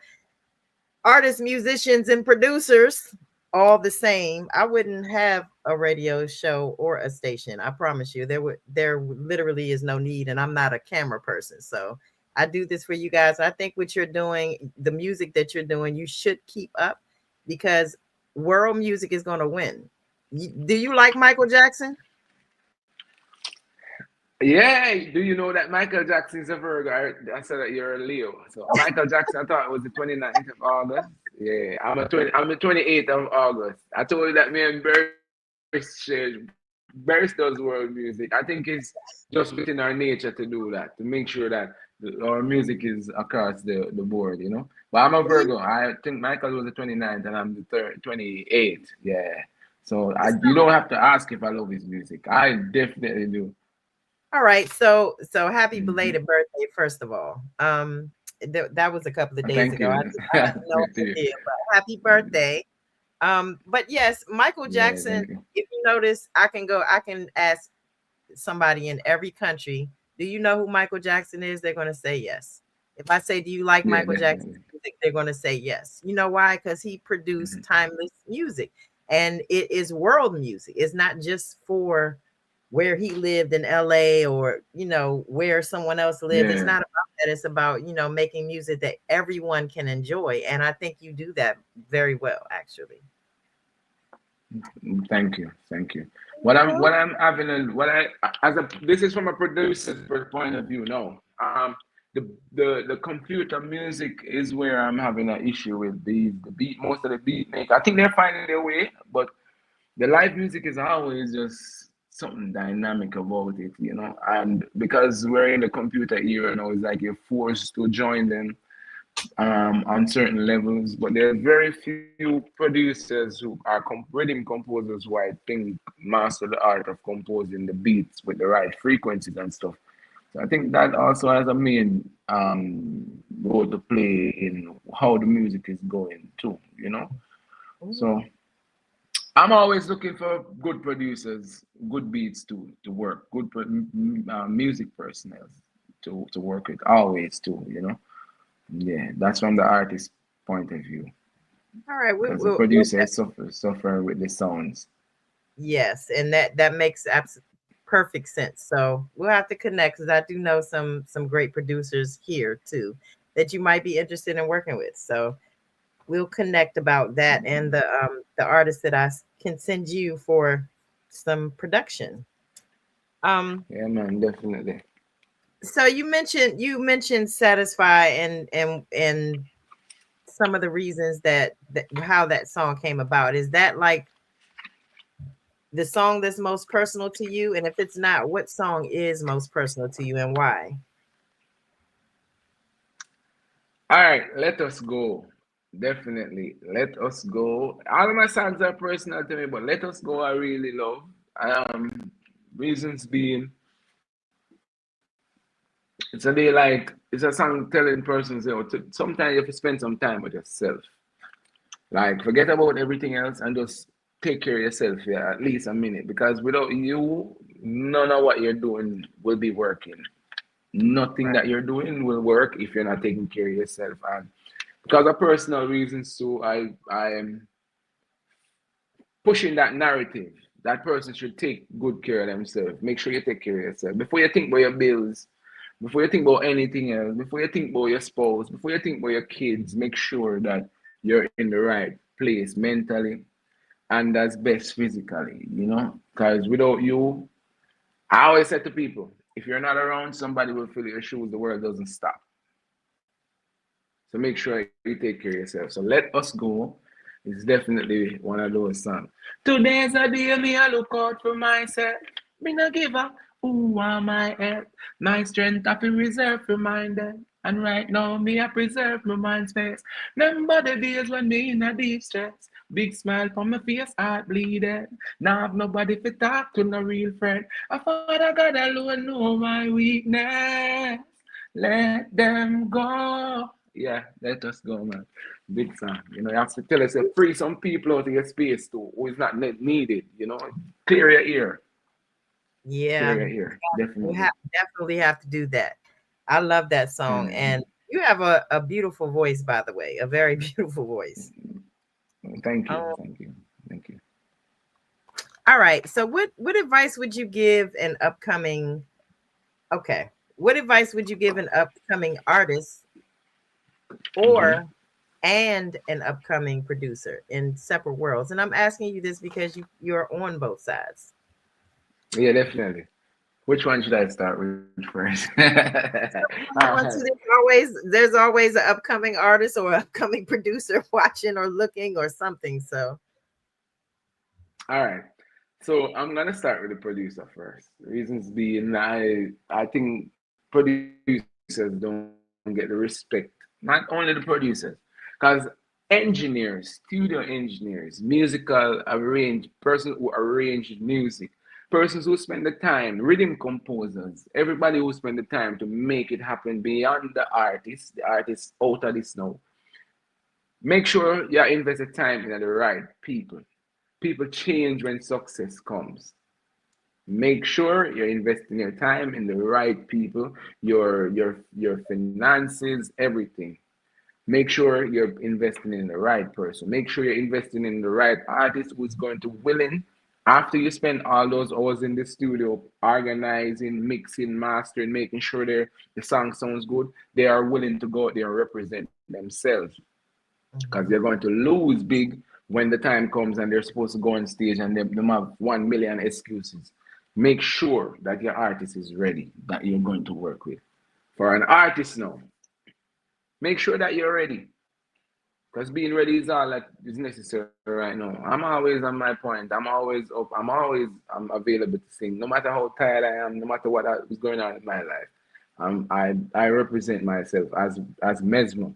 artists, musicians, and producers all the same, I wouldn't have a radio show or a station. I promise you, there literally is no need, and I'm not a camera person, so I do this for you guys. I think what you're doing, the music that you're doing, you should keep up because world music is going to win. Do you like Michael Jackson? Yeah, do you know that Michael Jackson is a Virgo? I said that you're a Leo. So Michael Jackson, I thought it was the 29th of August. Yeah, I'm the 28th of August. I told you that me and Burris does world music. I think it's just within our nature to do that, to make sure that our music is across the board, you know. But I'm a Well, Virgo. I think Michael was the 29th and I'm the 28th. Yeah. So you so don't have to ask if I love his music. I definitely do. all right, so happy Hmm. belated birthday, first of all. That was a couple of days Thank ago. you. I had no Thank you. idea, but happy birthday. But yes, Michael Yeah, Jackson, thank you. if you notice, I can ask somebody in every country, do you know who Michael Jackson is? They're going to say yes. If I say, do you like Yeah, Michael Jackson's definitely. music? They're going to say yes. You know why? Because he produced Hmm. timeless music and it is world music. It's not just for where he lived in LA or, where someone else lived. It's Yeah. not about that. It's about, making music that everyone can enjoy. And I think you do that very well, actually. Thank you, thank you. Well, What I'm having a what I as a this is from a producer's point of view. No, the computer music is where I'm having an issue with the beat. Most of the beat make, I think they're finding their way, but the live music is always just something dynamic about it, you know. And because we're in the computer era now, it's like you're forced to join them on certain levels, but there are very few producers who are rhythm composers who I think master the art of composing the beats with the right frequencies and stuff. So I think that also has a main role to play in how the music is going too, you know. mhm. So I'm always looking for good producers, good beats to work, good music personnel to work with always too, you know. Yeah, that's from the artist point of view. All right. Because the producer suffer with the sounds. Yes, and that makes perfect sense. So we'll have to connect because I do know some great producers here too that you might be interested in working with. So we'll connect about that and the artist that can send you for some production. Um, Yeah, man, definitely. so you mentioned satisfy and some of the reasons that how that song came about. Is that like the song that's most personal to you? And if it's not, what song is most personal to you and why? All right, let us go. Definitely, let us go. All of my songs are personal to me, but let us go. I really love. Reasons being, it's a day like it's a song telling persons, sometimes you have to spend some time with yourself. Like, forget about everything else and just take care of yourself, yeah, at least a minute. Because without you, none of what you're doing will be working. Nothing Right. that you're doing will work if you're not taking care of yourself. And because of personal reasons too, I am pushing that narrative. That person should take good care of themselves. Make sure you take care of yourself. Before you think about your bills, before you think about anything else, before you think about your spouse, before you think about your kids, make sure that you're in the right place mentally and that's best physically, you know? Because without you, I always say to people, if you're not around, somebody will fill your shoes. The world doesn't stop. So make sure you take care of yourself. So let us go. It's definitely one of those songs. Today's a day me I look out for myself. Me no give up. Who am I at? My strength I feel reserved for mine then. And right now me I preserve my mind space. Remember the days when me in a deep stress. Big smile from my face, heart bleeding. Now have nobody to talk to, no real friend. I Father God alone know my weakness. Let them go. Yeah, let us go, man. Big time. You know, you have to tell us, free some people out of your space too, who is not needed. You know, clear your ear. Clear Yeah, your ear. we Definitely. definitely have to do that. I love that song, Mm. and you have a beautiful voice, by the way, a very beautiful voice. Thank you. Um, Thank you. Thank you. all right. So what advice would you give an upcoming? Okay, what advice would you give an upcoming artist Hmm. or and an upcoming producer in separate worlds? And I'm asking you this because you're on both sides. Yeah, definitely. Which one should I start with first? You want to, there's always an upcoming artist or upcoming producer watching or looking or something. So All right. So I'm gonna start with the producer first. Reasons being, I think producers don't get the respect. Not only the producers, because engineers, studio engineers, musical arrange, person who arrange music, persons who spend the time, rhythm composers, everybody who spend the time to make it happen beyond the artist out of this now. Make sure you invest the time in the right people. People change when success comes. Make sure you're investing your time in the right people, your finances, everything. Make sure you're investing in the right person. Make sure you're investing in the right artist who's going to willing, after you spend all those hours in the studio organizing, mixing, mastering, making sure the song sounds good, they are willing to go out there and represent themselves, because they're Mhm. going to lose big when the time comes and they're supposed to go on stage and they have 1 million excuses. Make sure that your artist is ready, that you're going to work with. For an artist now, make sure that you're ready, because being ready is all that is necessary right now. I'm always on my point. I'm always up. I'm available to sing, no matter how tired I am, no matter what is going on in my life. I represent myself as Mezmo,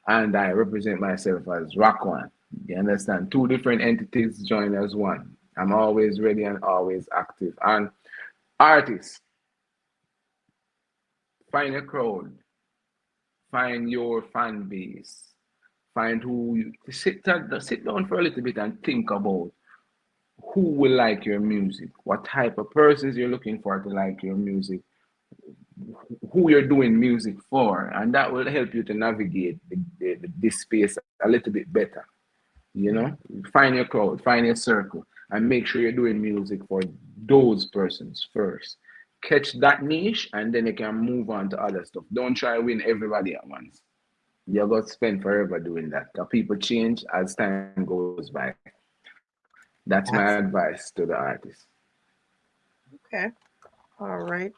and I represent myself as Rock One. You understand? Two different entities join as one. I'm always ready and always active. And artists, find a crowd, find your fan base, find who you sit down for a little bit and think about who will like your music, what type of persons you're looking for to like your music, who you're doing music for, and that will help you to navigate this space a little bit better. You know, find your crowd, find your circle, and make sure you're doing music for those persons first. Catch that niche, and then you can move on to other stuff. Don't try to win everybody at once. You're going to spend forever doing that. Because people change as time goes by. That's my advice to the Absolutely. artist. Okay. All right.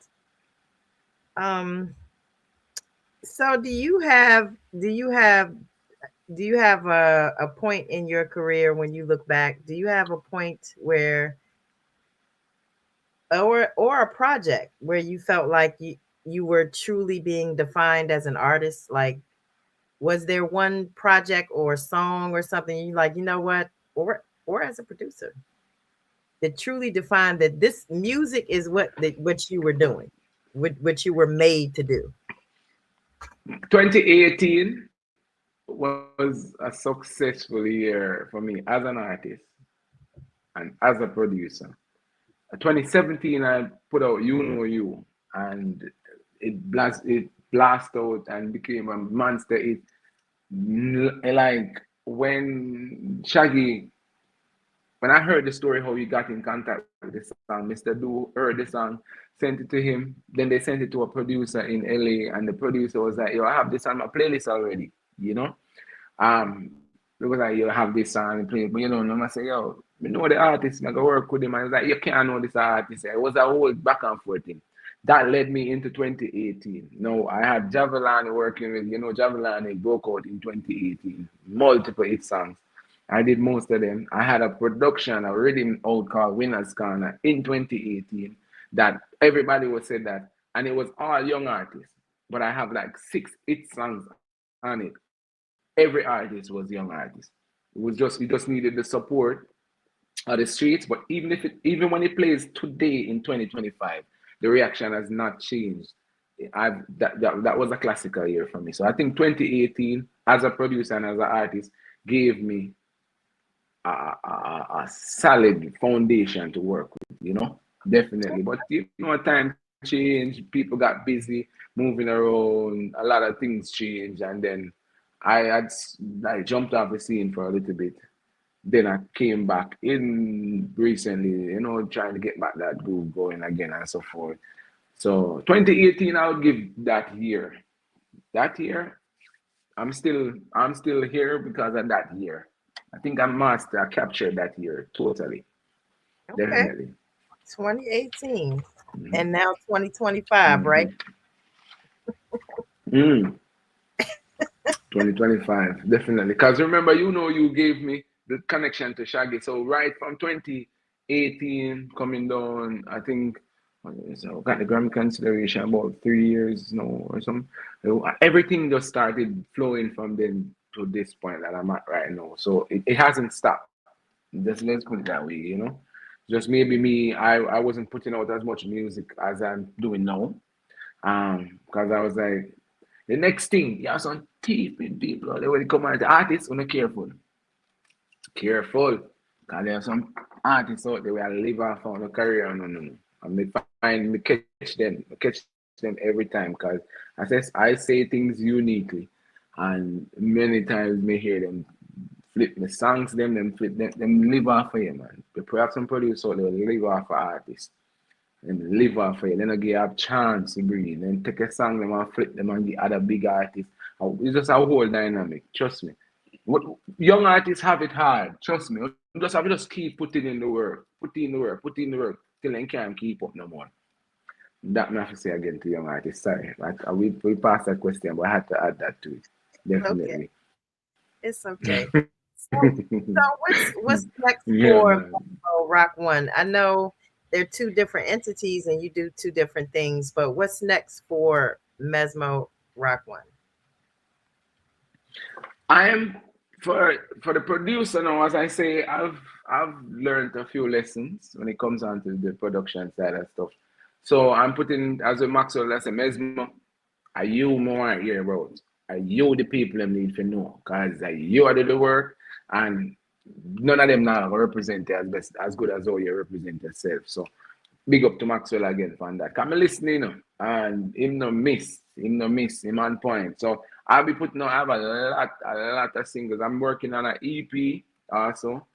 Um, so do you have a point in your career when you look back? Do you have a point where or a project where you felt like you were truly being defined as an artist? Like, was there one project or song or something you like, you know what? Or as a producer that truly defined that this music is what you were doing, what you were made to do. 2018 was a successful year for me as an artist and as a producer. 2017, I put out You Know You, and it blast out and became a monster. Like when Shaggy, when I heard the story how he got in contact with the song, Mr. Do heard the song, sent it to him. Then they sent it to a producer in LA, and the producer was like, "Yo, I have this on my playlist already." You know, it was like, "You have this song and play," but no, I say, "Yo, you know the artist, I go work with him," and it's like, "You can't know this artist." It was a whole back and forth thing. That led me into 2018. No, I had Javelani working with, Javelani broke out in 2018, multiple hit songs. I did most of them. I had a production, a rhythm out called Winners Corner in 2018 that everybody would say that, and it was all young artists. But I have like 6 hit songs on it. Every artist was young artist. We just needed the support of the streets. But even when it plays today in 2025, the reaction has not changed. That was a classical year for me. So I think 2018 as a producer and as an artist gave me a solid foundation to work with, definitely. But time change, people got busy moving around, a lot of things change, and then I had like jumped off the scene for a little bit. Then I came back in recently, trying to get back that groove going again and so forth. So 2018, I would give that year. That year, I'm still here because of that year. I think I mastered, I captured that year totally, Okay. definitely. 2018 and Mm-hmm. now 2025, right? Mm-hmm. Mm. 2025, definitely. Because remember, you gave me the connection to Shaggy. So right from 2018 coming down, I think, so got the Grammy consideration about 3 years now or something. Everything just started flowing from then to this point that I'm at right now. So it hasn't stopped. Just let's put it that way. Just maybe me, I wasn't putting out as much music as I'm doing now. Because I was like, The next thing, you have some thieving people out there when they come out, the artists, are careful. Careful. Because there are some artists out there where I live off on the career. No, no, no. And me catch them. I catch them every time because I say things uniquely. And many times me hear them flip the songs, them flip them live off of you, man. But perhaps some producer out there will live off of artists. And live off of it. Then again, have chance to breathe. Then take a song them and flip them and the other big artists. It's just a whole dynamic. Trust me. What young artists have it hard. Trust me. Just keep putting in the work. Put in the work till they can't keep up no more. That I have to say again to young artists. Sorry. Like we passed that question, but I had to add that to it. Okay, Definitely. it's okay. So what's next Yeah, for man. Mezmo Rock One? I know they're two different entities and you do two different things, but what's next for Mezmo Rock One? I am for the producer now, as I say, I've learned a few lessons when it comes on to the production side of stuff. So I'm putting as a Maxwell as a Mesmo, are you more here about? Are you the people them need to know? Because you are doing the work and none of them now represent you as best as good as how you represent yourself. So big up to Maxwell again for that. Come listening, and him no miss, him on point. So I'll be putting out, I have a lot of singles. I'm working on an EP also.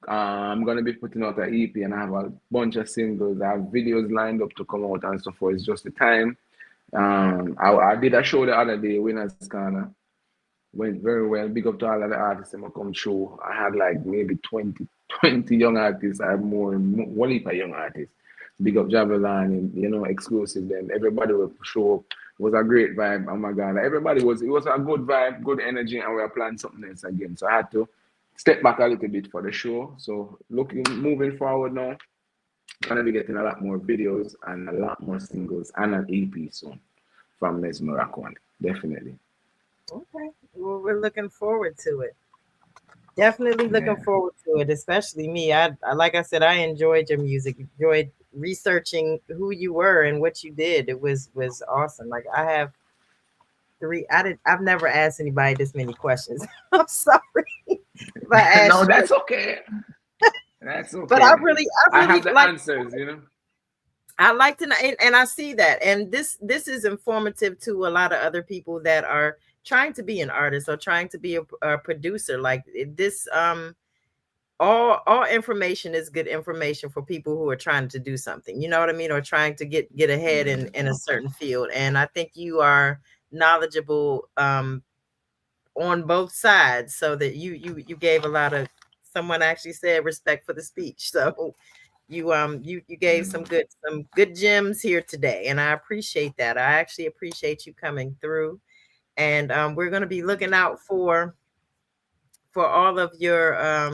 I'm gonna be putting out an EP and I have a bunch of singles. I have videos lined up to come out and so forth. It's just the time. I did a show the other day, Winners Corner. Went very well. Big up to all of the artists that come through. I had like maybe 20 young artists. I had one heap of young artists. Big up Javelin and exclusive them. Everybody will show up. It was a great vibe. Oh my god. It was a good vibe, good energy, and we are planning something else again. So I had to step back a little bit for the show. So moving forward now, gonna be getting a lot more videos and a lot more singles and an EP soon from Mezmo Roc One. Definitely. Okay. Well, we're looking forward to it. Definitely looking Yeah. forward to it, especially me. I like I said, I enjoyed your music, enjoyed researching who you were and what you did. It was awesome. Like I have I've never asked anybody this many questions. I'm sorry if I No, asked you, that's okay. That's but okay. I I have really the like answers. I like to know, and I see that, and this is informative to a lot of other people that are trying to be an artist or trying to be a producer. Like this, all information is good information for people who are trying to do something. You know what I mean, or trying to get ahead in a certain field. And I think you are knowledgeable on both sides, so that you gave a lot of. Someone actually said respect for the speech, so you gave some good gems here today, and I appreciate that. I actually appreciate you coming through, and we're going to be looking out for all of your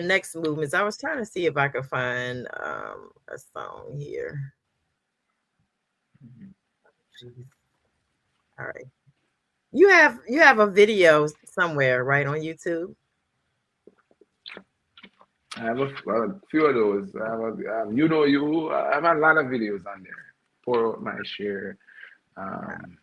next movements. I was trying to see if I could find a song here. Jeez. All right, you have a video somewhere, right, on YouTube? I have a few of those. I have I have a lot of videos on there. Pour out my share. Um,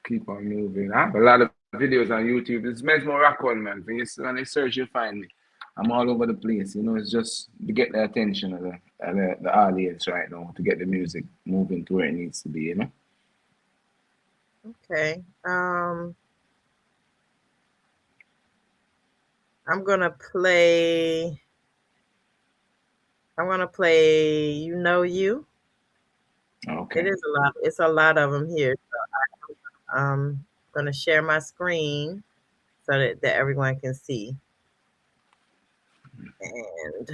keep on moving. I have a lot of videos on YouTube. It's Mezmo Roc One, man. When you search, you find me. I'm all over the place. It's just to get the attention of the audience right now, to get the music moving to where it needs to be. Okay. I'm gonna play. I'm gonna play. You know you. It Okay. is a lot. It's a lot of them here. So I'm gonna share my screen so that everyone can see. And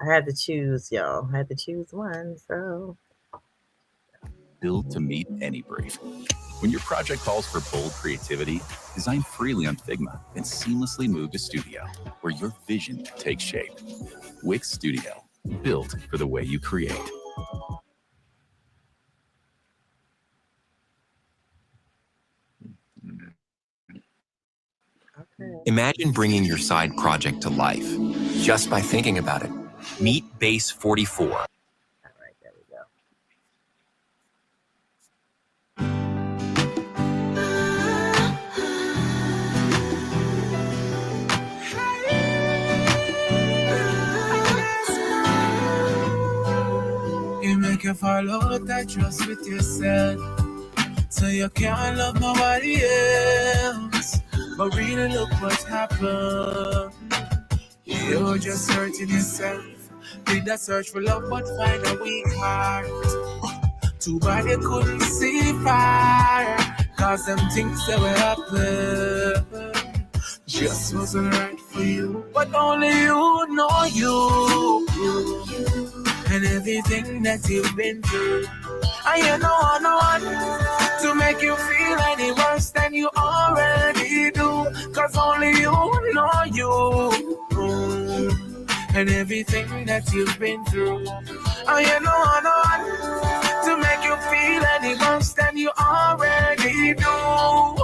I had to choose, y'all. I had to choose one. So Built to meet any brief. When your project calls for bold creativity, design freely on Figma and seamlessly move to Studio, where your vision takes shape. Wix Studio, built for the way you create. okay. Imagine bringing your side project to life just by thinking about it. Meet Base 44. All right, there we go. you follow that trust with yourself. So you can't love nobody else. But really look what happened. You're just hurting yourself. Did a search for love but find a weak heart. Too bad you couldn't see fire. Cause them things that will happen just wasn't right for you. But only you know you. And everything that you've been through. And you know no one to make you feel any worse than you already do. Cause only you know you. And everything that you've been through. And you know no one to make you feel any worse than you already do.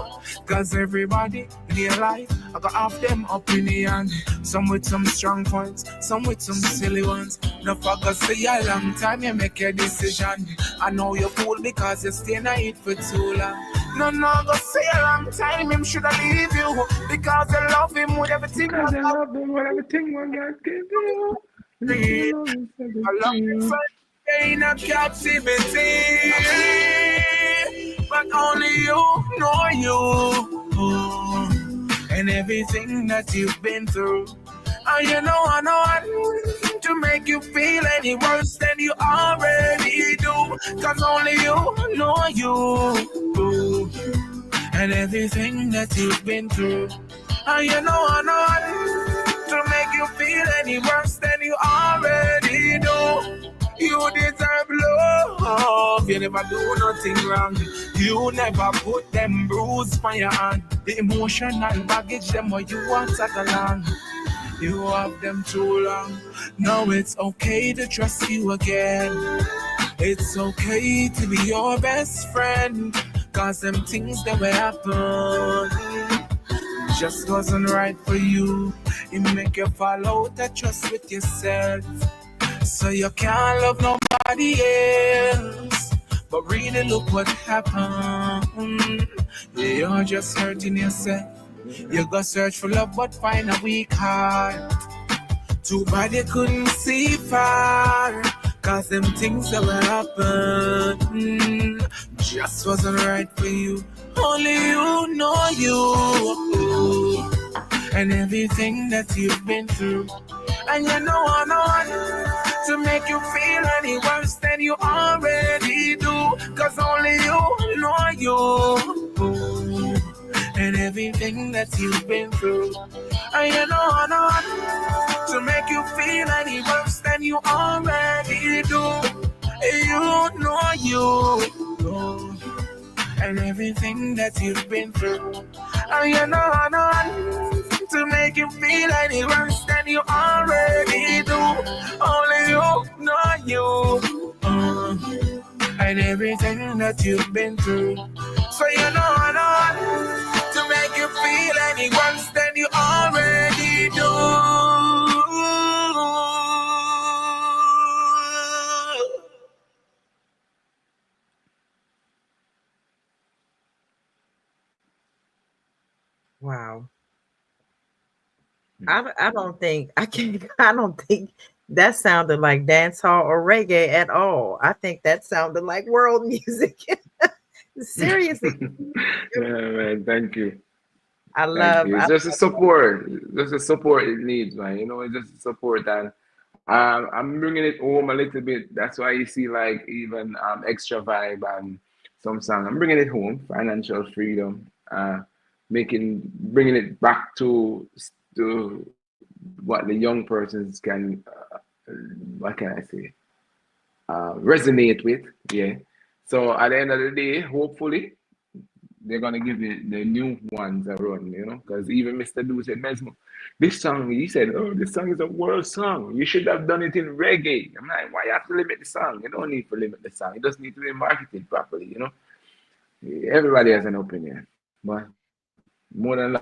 Cause everybody in your life, I got half them opinion. Some with some strong points, some with some silly ones. No fucker say a long time you make your decision. I know you're fool because you stay in it for too long. No, go say a long time him shoulda leave you. Because you love him with everything Because you I got. love them, what everything one God give you. Leave me I alone and set it love you free. for in a captivity. But only you know you. And everything that you've been through. And you know I know to make you feel any worse than you already do. Cause only you know you. And everything that you've been through. And you know I know to make you feel any worse than you already do. You deserve love. You never do nothing wrong. You never put them bruises on your hand. The emotional baggage them what you want to tag along. You have them too long. Now it's okay to trust you again. It's okay to be your best friend. Cause them things that will happen just wasn't right for you. It make you fall out of trust with yourself. So you can't love nobody else. But really look what happened. You're just hurting yourself. You go search for love but find a weak heart. Too bad you couldn't see far. Cause them things that will happen just wasn't right for you. Only you know you. And everything that you've been through. And you know I know to make you feel any worse than you already do. Cause only you know you. And everything that you've been through. And you know I know to make you feel any worse than you already do. You know you. And everything that you've been through. And you know I know to make you feel any worse than you already do. Only you know you. And everything that you've been through. So you know I know to make you feel any worse than you already do. Wow. I don't think I can I don't think that sounded like dance hall or reggae at all. I think that sounded like world music. Seriously. Yeah, man, thank you. I Thank love you. It's I just a support. Just a support it needs, man. You know, it's just a support. And I'm bringing it home a little bit. That's why you see, like, even Extra Vibe and some song. I'm bringing it home, financial freedom, bringing it back to what the young persons can, what can I say, resonate with. Yeah. So at the end of the day, hopefully, they're gonna give it the new ones a run, you know, because even Mr. Do said, Mesmo, this song, he said, oh, this song is a world song. You should have done it in reggae. I'm like, why you have to limit the song? You don't need to limit the song. It just need to be marketed properly, you know. Everybody has an opinion, but more than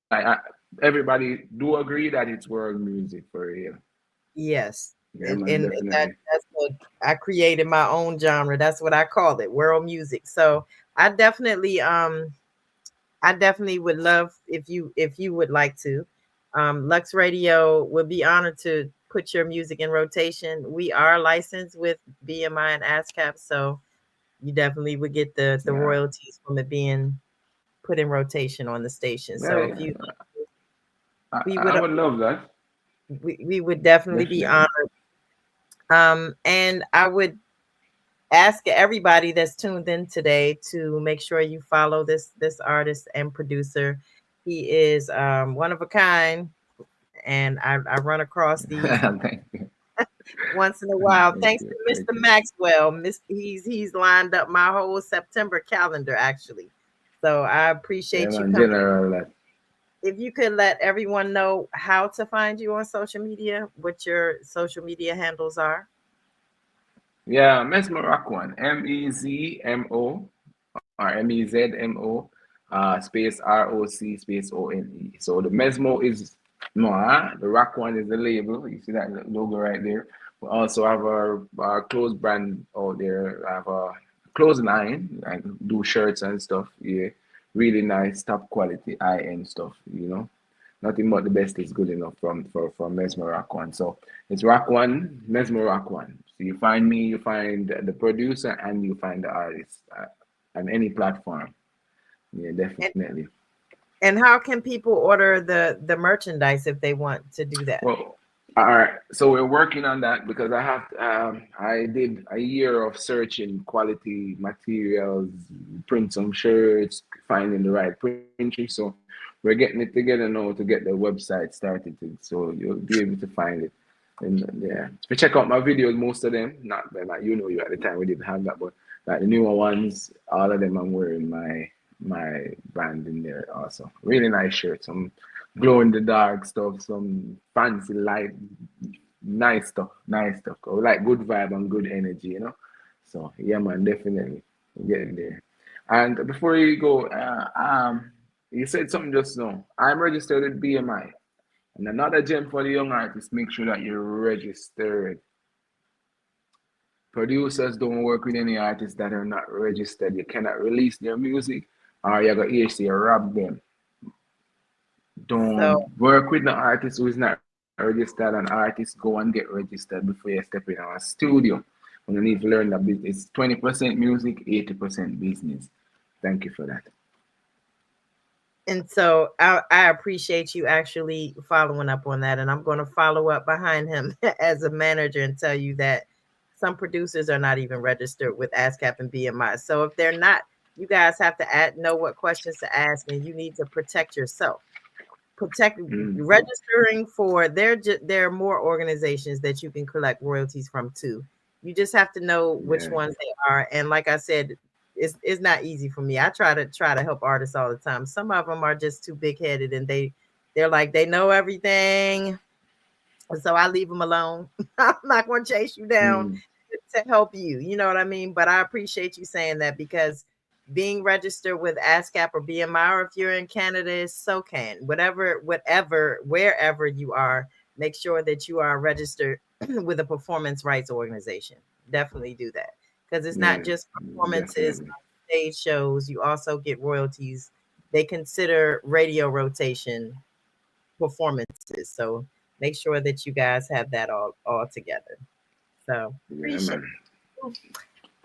like, everybody do agree that it's world music for real. yes. Yeah, man, And definitely. that's what I created my own genre. That's what I call it, world music. So I definitely I definitely would love if you would like to. Lux Radio would be honored to put your music in rotation. We are licensed with BMI and ASCAP, so you definitely would get the Yeah. royalties from it being put in rotation on the station. Yeah, So if you, yeah. we I would would love that. we would definitely be Definitely. honored. And I would ask everybody that's tuned in today to make sure you follow this artist and producer. He is one of a kind, and I run across these Thank you. once in a while. Thank Thanks you. to Thank Mr. you. Maxwell. He's lined up my whole September calendar actually. So I Yeah, appreciate you man, coming. general that. If you could let everyone know how to find you on social media, what your social media handles are. Yeah, Mezmo Roc One. Mezmo or Mezmo space ROC space ONE. So the Mezmo is Noah, the Rock One is the label. You see that logo right there. We also have our clothes brand out there. I have a clothes line. I do shirts and stuff. Yeah, really nice, top quality, high end stuff. Nothing but the best is good enough from Mezmo Roc One. So it's Rock One, Mezmo Roc One. So you find me, you find the producer, and you find the artist on any platform. Yeah, And definitely. and how can people order the merchandise if they want to do that? Well, all right. So we're working on that because I did a year of searching quality materials, print some shirts, finding the right printing. So we're getting it together now to get the website started. So you'll be able to find it. And yeah, if you check out my videos, most of them, not well, not you at the time we didn't have that, but like the newer ones, all of them I'm wearing my brand in there also. Really nice shirt, some glow in the dark stuff, some fancy light, nice stuff. I like good vibe and good energy. So yeah, man, definitely getting there. And before you go, you said something just now. I'm registered with BMI. And another gem for the young artists, make sure that you're registered. Producers don't work with any artists that are not registered. You cannot release their music or you're going to HC rob them. So Don't work with the artist who is not registered. An artist go and get registered before you step in our studio. And you need to learn that it's 20% music, 80% business. Thank you for that. I appreciate you actually following up on that, and I'm going to follow up behind him as a manager and tell you that some producers are not even registered with ASCAP and BMI. So if they're not, you guys have to know what questions to ask, and you need to protect yourself. Protect Mm, registering for there are more organizations that you can collect royalties from too. You just have to know which yeah. ones they are. And like I said, it's not easy for me. I try to help artists all the time. Some of them are just too big headed and they're like they know everything. And so I leave them alone. I'm not going to chase you down Mm, to help you. You know what I mean? But I appreciate you saying that because being registered with ASCAP or BMI, or if you're in Canada, is SOCAN. Whatever, wherever you are, make sure that you are registered with a performance rights organization. Definitely do that because it's not yeah, just performances, definitely. stage shows. You also get royalties. They consider radio rotation performances. So make sure that you guys have that all together. So Yeah, appreciate man. you.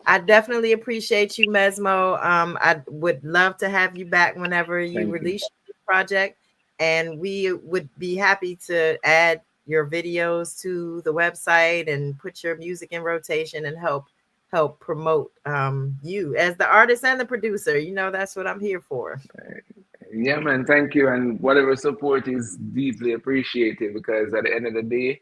I definitely appreciate you, Mezmo. I would love to have you back whenever you Thank you. release your project, and we would be happy to add your videos to the website and put your music in rotation and help promote you as the artist and the producer. That's what I'm here for. Yeah, man, thank you. And whatever support is deeply appreciated because at the end of the day,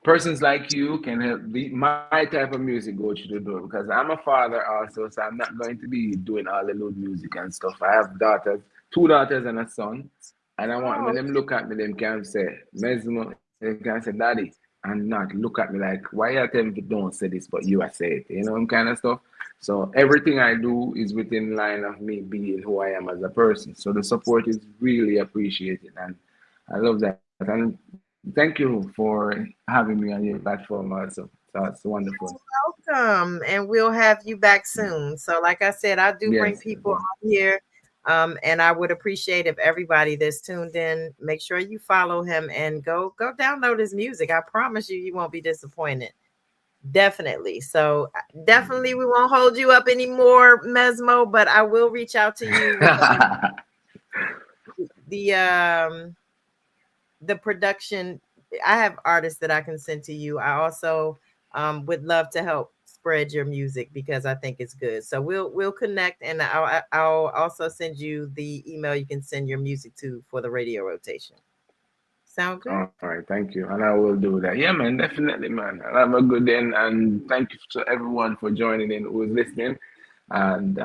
persons like you can help my type of music go through the door because I'm a father also, so I'm not going to be doing all the loud music and stuff. I have daughters, two daughters and a son, and I want when Oh, them look at me, them can say, Mesmo, they can say, Daddy, and not look at me like, why you tell me to don't say this, but you are say it, kind of stuff. So everything I do is within line of me being who I am as a person. So the support is really appreciated, and I love that. And thank you for having me on your platform also. So it's wonderful. welcome, and we'll have you back soon. So, like I said, I do bring Yes. people on here And I would appreciate if everybody that's tuned in, make sure you follow him and go download his music. I promise you, you won't be disappointed. Definitely. So definitely we won't hold you up anymore, Mesmo, but I will reach out to you with the the production. I have artists that I can send to you. I also would love to help spread your music because I think it's good. So we'll connect, and I'll also send you the email you can send your music to for the radio rotation. Sound good? All right, thank you. And I will do that. Yeah, man, definitely, man. I'll have a good day. And thank you to everyone for joining in who is listening. And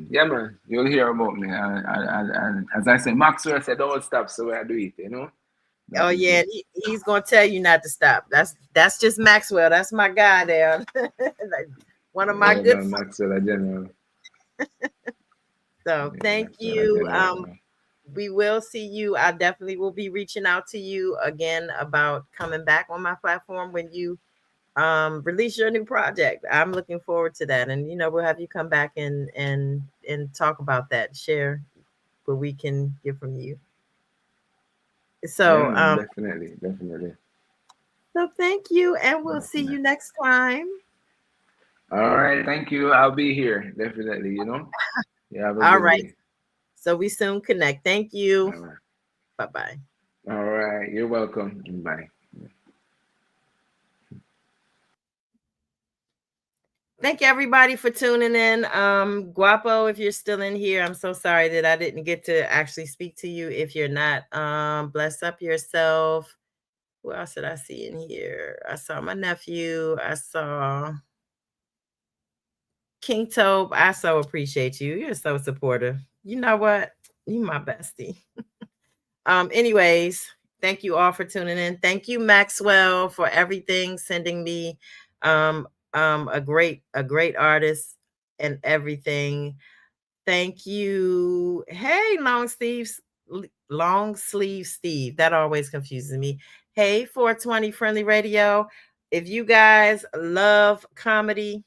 yeah, man, you'll hear about me. And as I say, Maxwell said, don't stop, so I do it, you know? Oh That is yeah, it. and he's gonna tell you not to stop. That's just Maxwell. That's my guy there. Like, one of my Yeah, good man, friends. Maxwell, a general. So Yeah, thank Maxwell, a you. general, man. We will see you. I definitely will be reaching out to you again about coming back on my platform when you release your new project. I'm looking forward to that. And we'll have you come back and talk about that, share what we can get from you. Yeah, So man, definitely, definitely. so thank you, and we'll see Definitely. you next time. All right, thank you. I'll be here, definitely, you know? You have a All good right. day. So we soon connect. Thank you. All right. Bye bye. All right, you're welcome. Bye. Thank you everybody for tuning in. Guapo, if you're still in here, I'm so sorry that I didn't get to actually speak to you. If you're not, bless up yourself. Who else did I see in here? I saw my nephew. I saw King Tope. I so appreciate you. You're so supportive. You know what? You my bestie. Anyways, thank you all for tuning in. Thank you, Maxwell, for everything, sending me um a great artist and everything. Thank you. Hey, long sleeve Steve. That always confuses me. Hey, 420 Friendly Radio. If you guys love comedy,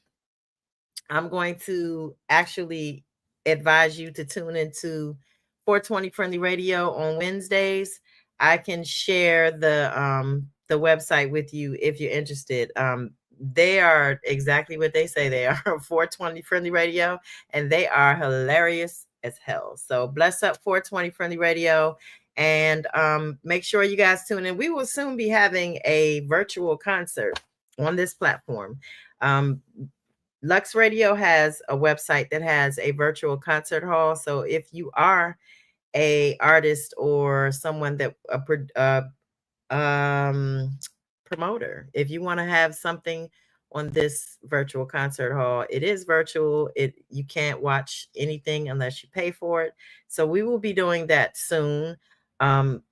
I'm going to actually advise you to tune into 420 Friendly Radio on Wednesdays. I can share the website with you if you're interested. They are exactly what they say they are, 420 Friendly Radio, and they are hilarious as hell. So bless up 420 Friendly Radio, and make sure you guys tune in. We will soon be having a virtual concert on this platform. Um, Lux Radio has a website that has a virtual concert hall. So if you are a artist or someone that um promoter, if you want to have something on this virtual concert hall, it is virtual. It You can't watch anything unless you pay for it. So we will be doing that soon, um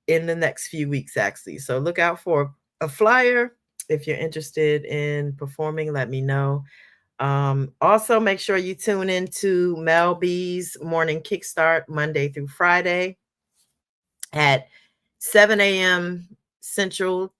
in the next few weeks actually. So look out for a flyer. If you're interested in performing, let me know. Also, make sure you tune into Mel B's Morning Kickstart Monday through Friday at 7 a.m. Central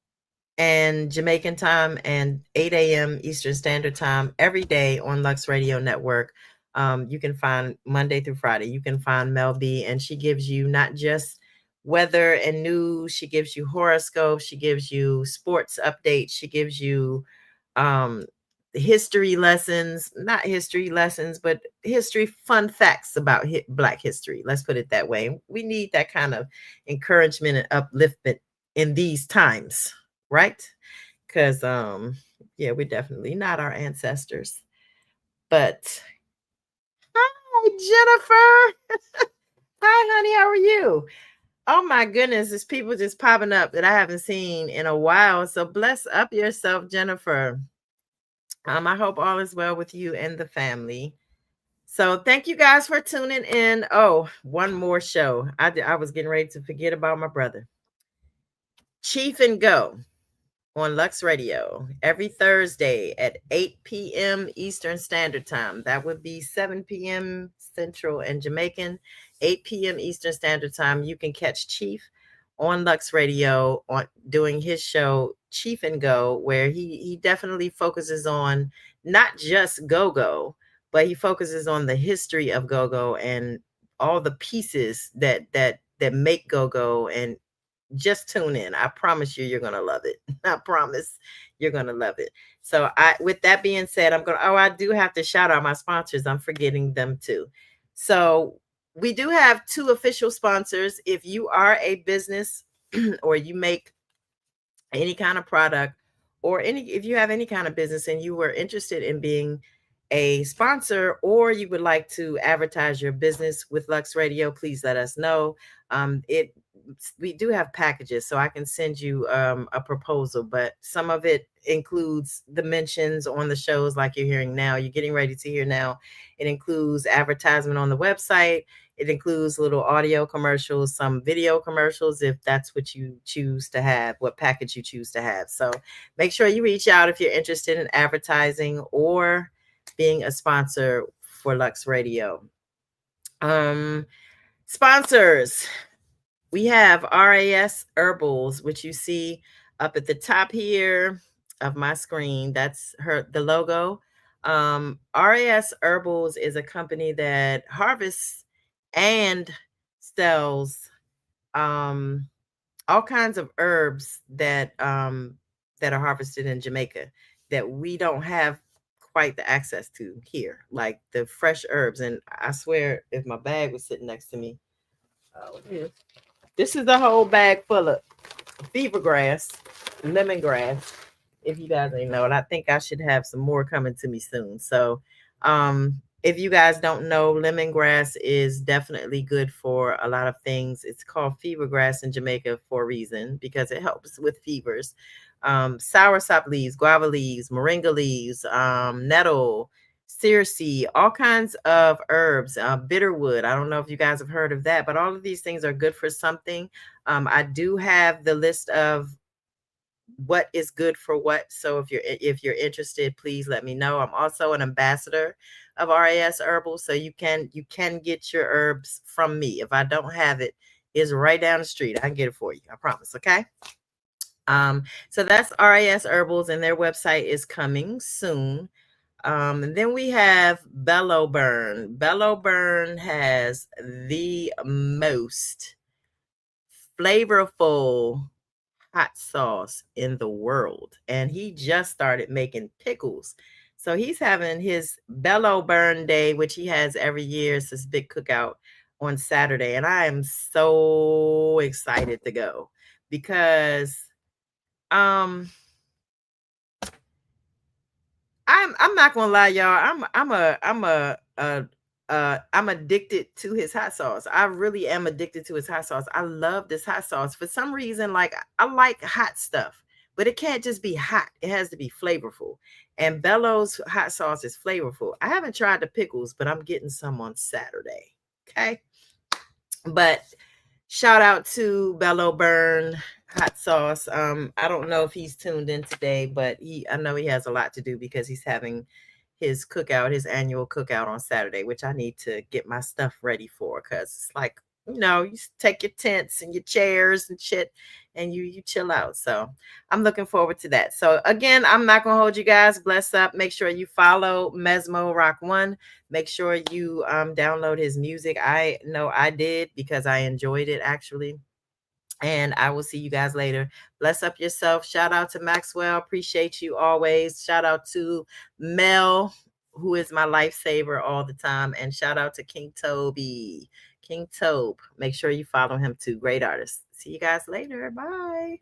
and Jamaican time and 8 a.m. Eastern Standard Time every day on Lux Radio Network. You can find Monday through Friday. You can find Mel B, and she gives you not just weather and news, she gives you horoscopes, she gives you sports updates, she gives you um, history lessons, not history lessons, but history fun facts about Black history. Let's put it that way. We need that kind of encouragement and upliftment in these times, right? Because yeah, we're definitely not our ancestors. But hi, Jennifer. Hi, honey. How are you? Oh my goodness, there's people just popping up that I haven't seen in a while. So bless up yourself, Jennifer. I hope all is well with you and the family. So thank you guys for tuning in. Oh, one more show. I was getting ready to forget about my brother. Chief and Go on Lux Radio every Thursday at 8 p.m. Eastern Standard Time. That would be 7 p.m. Central and Jamaican, 8 p.m. Eastern Standard Time. You can catch Chief on Lux Radio on doing his show Chief and Go, where he definitely focuses on not just go-go, but he focuses on the history of go-go and all the pieces that make go-go, and just tune in. I promise you're gonna love it. I promise you're gonna love it. So with that being said, I do have to shout out my sponsors. I'm forgetting them too. So we do have two official sponsors. If you are a business or you make any kind of product, or if you have any kind of business and you were interested in being a sponsor, or you would like to advertise your business with Lux Radio, please let us know. It We do have packages, so I can send you a proposal, but some of it includes the mentions on the shows like you're hearing now, you're getting ready to hear now. It includes advertisement on the website. It includes little audio commercials, some video commercials, if that's what you choose to have, what package you choose to have. So make sure you reach out if you're interested in advertising or being a sponsor for Lux Radio. Sponsors, we have RAS Herbals, which you see up at the top here of my screen. That's the logo. RAS Herbals is a company that harvests and sells all kinds of herbs that are harvested in Jamaica that we don't have quite the access to here, like the fresh herbs. And I swear, if my bag was sitting next to me, this is the whole bag full of fever grass, lemongrass. If you guys ain't know it, I think I should have some more coming to me soon. So, if you guys don't know, lemongrass is definitely good for a lot of things. It's called fever grass in Jamaica for a reason, because it helps with fevers. Soursop leaves, guava leaves, moringa leaves, nettle, searcy, all kinds of herbs, bitterwood. I don't know if you guys have heard of that, but all of these things are good for something. I do have the list of what is good for what. So if you're interested, please let me know. I'm also an ambassador of RAS Herbal, so you can get your herbs from me. If I don't have it, it's right down the street. I can get it for you. I promise. Okay. So that's RAS Herbals, and their website is coming soon. And then we have Bellow Burn. Bellow Burn has the most flavorful hot sauce in the world, and he just started making pickles. So he's having his Bellow Burn Day, which he has every year. It's this big cookout on Saturday, and I am so excited to go because um I'm not gonna lie, y'all. I'm addicted to his hot sauce. I really am addicted to his hot sauce. I love this hot sauce. For some reason, like I like hot stuff, but it can't just be hot. It has to be flavorful. And Bellows hot sauce is flavorful. I haven't tried the pickles, but I'm getting some on Saturday. Okay. But shout out to Bellow Burn hot sauce. I don't know if he's tuned in today, but I know he has a lot to do because he's having his cookout, his annual cookout on Saturday, which I need to get my stuff ready for, because it's like, you take your tents and your chairs and shit and you chill out. So I'm looking forward to that. So again, I'm not gonna hold you guys. Bless up. Make sure you follow Mezmo Roc One. Make sure you download his music. I know I did because I enjoyed it actually. And I will see you guys later. Bless up yourself. Shout out to Maxwell. Appreciate you always. Shout out to Mel, who is my lifesaver all the time. And shout out to King Toby. King Tobe. Make sure you follow him too. Great artist. See you guys later. Bye.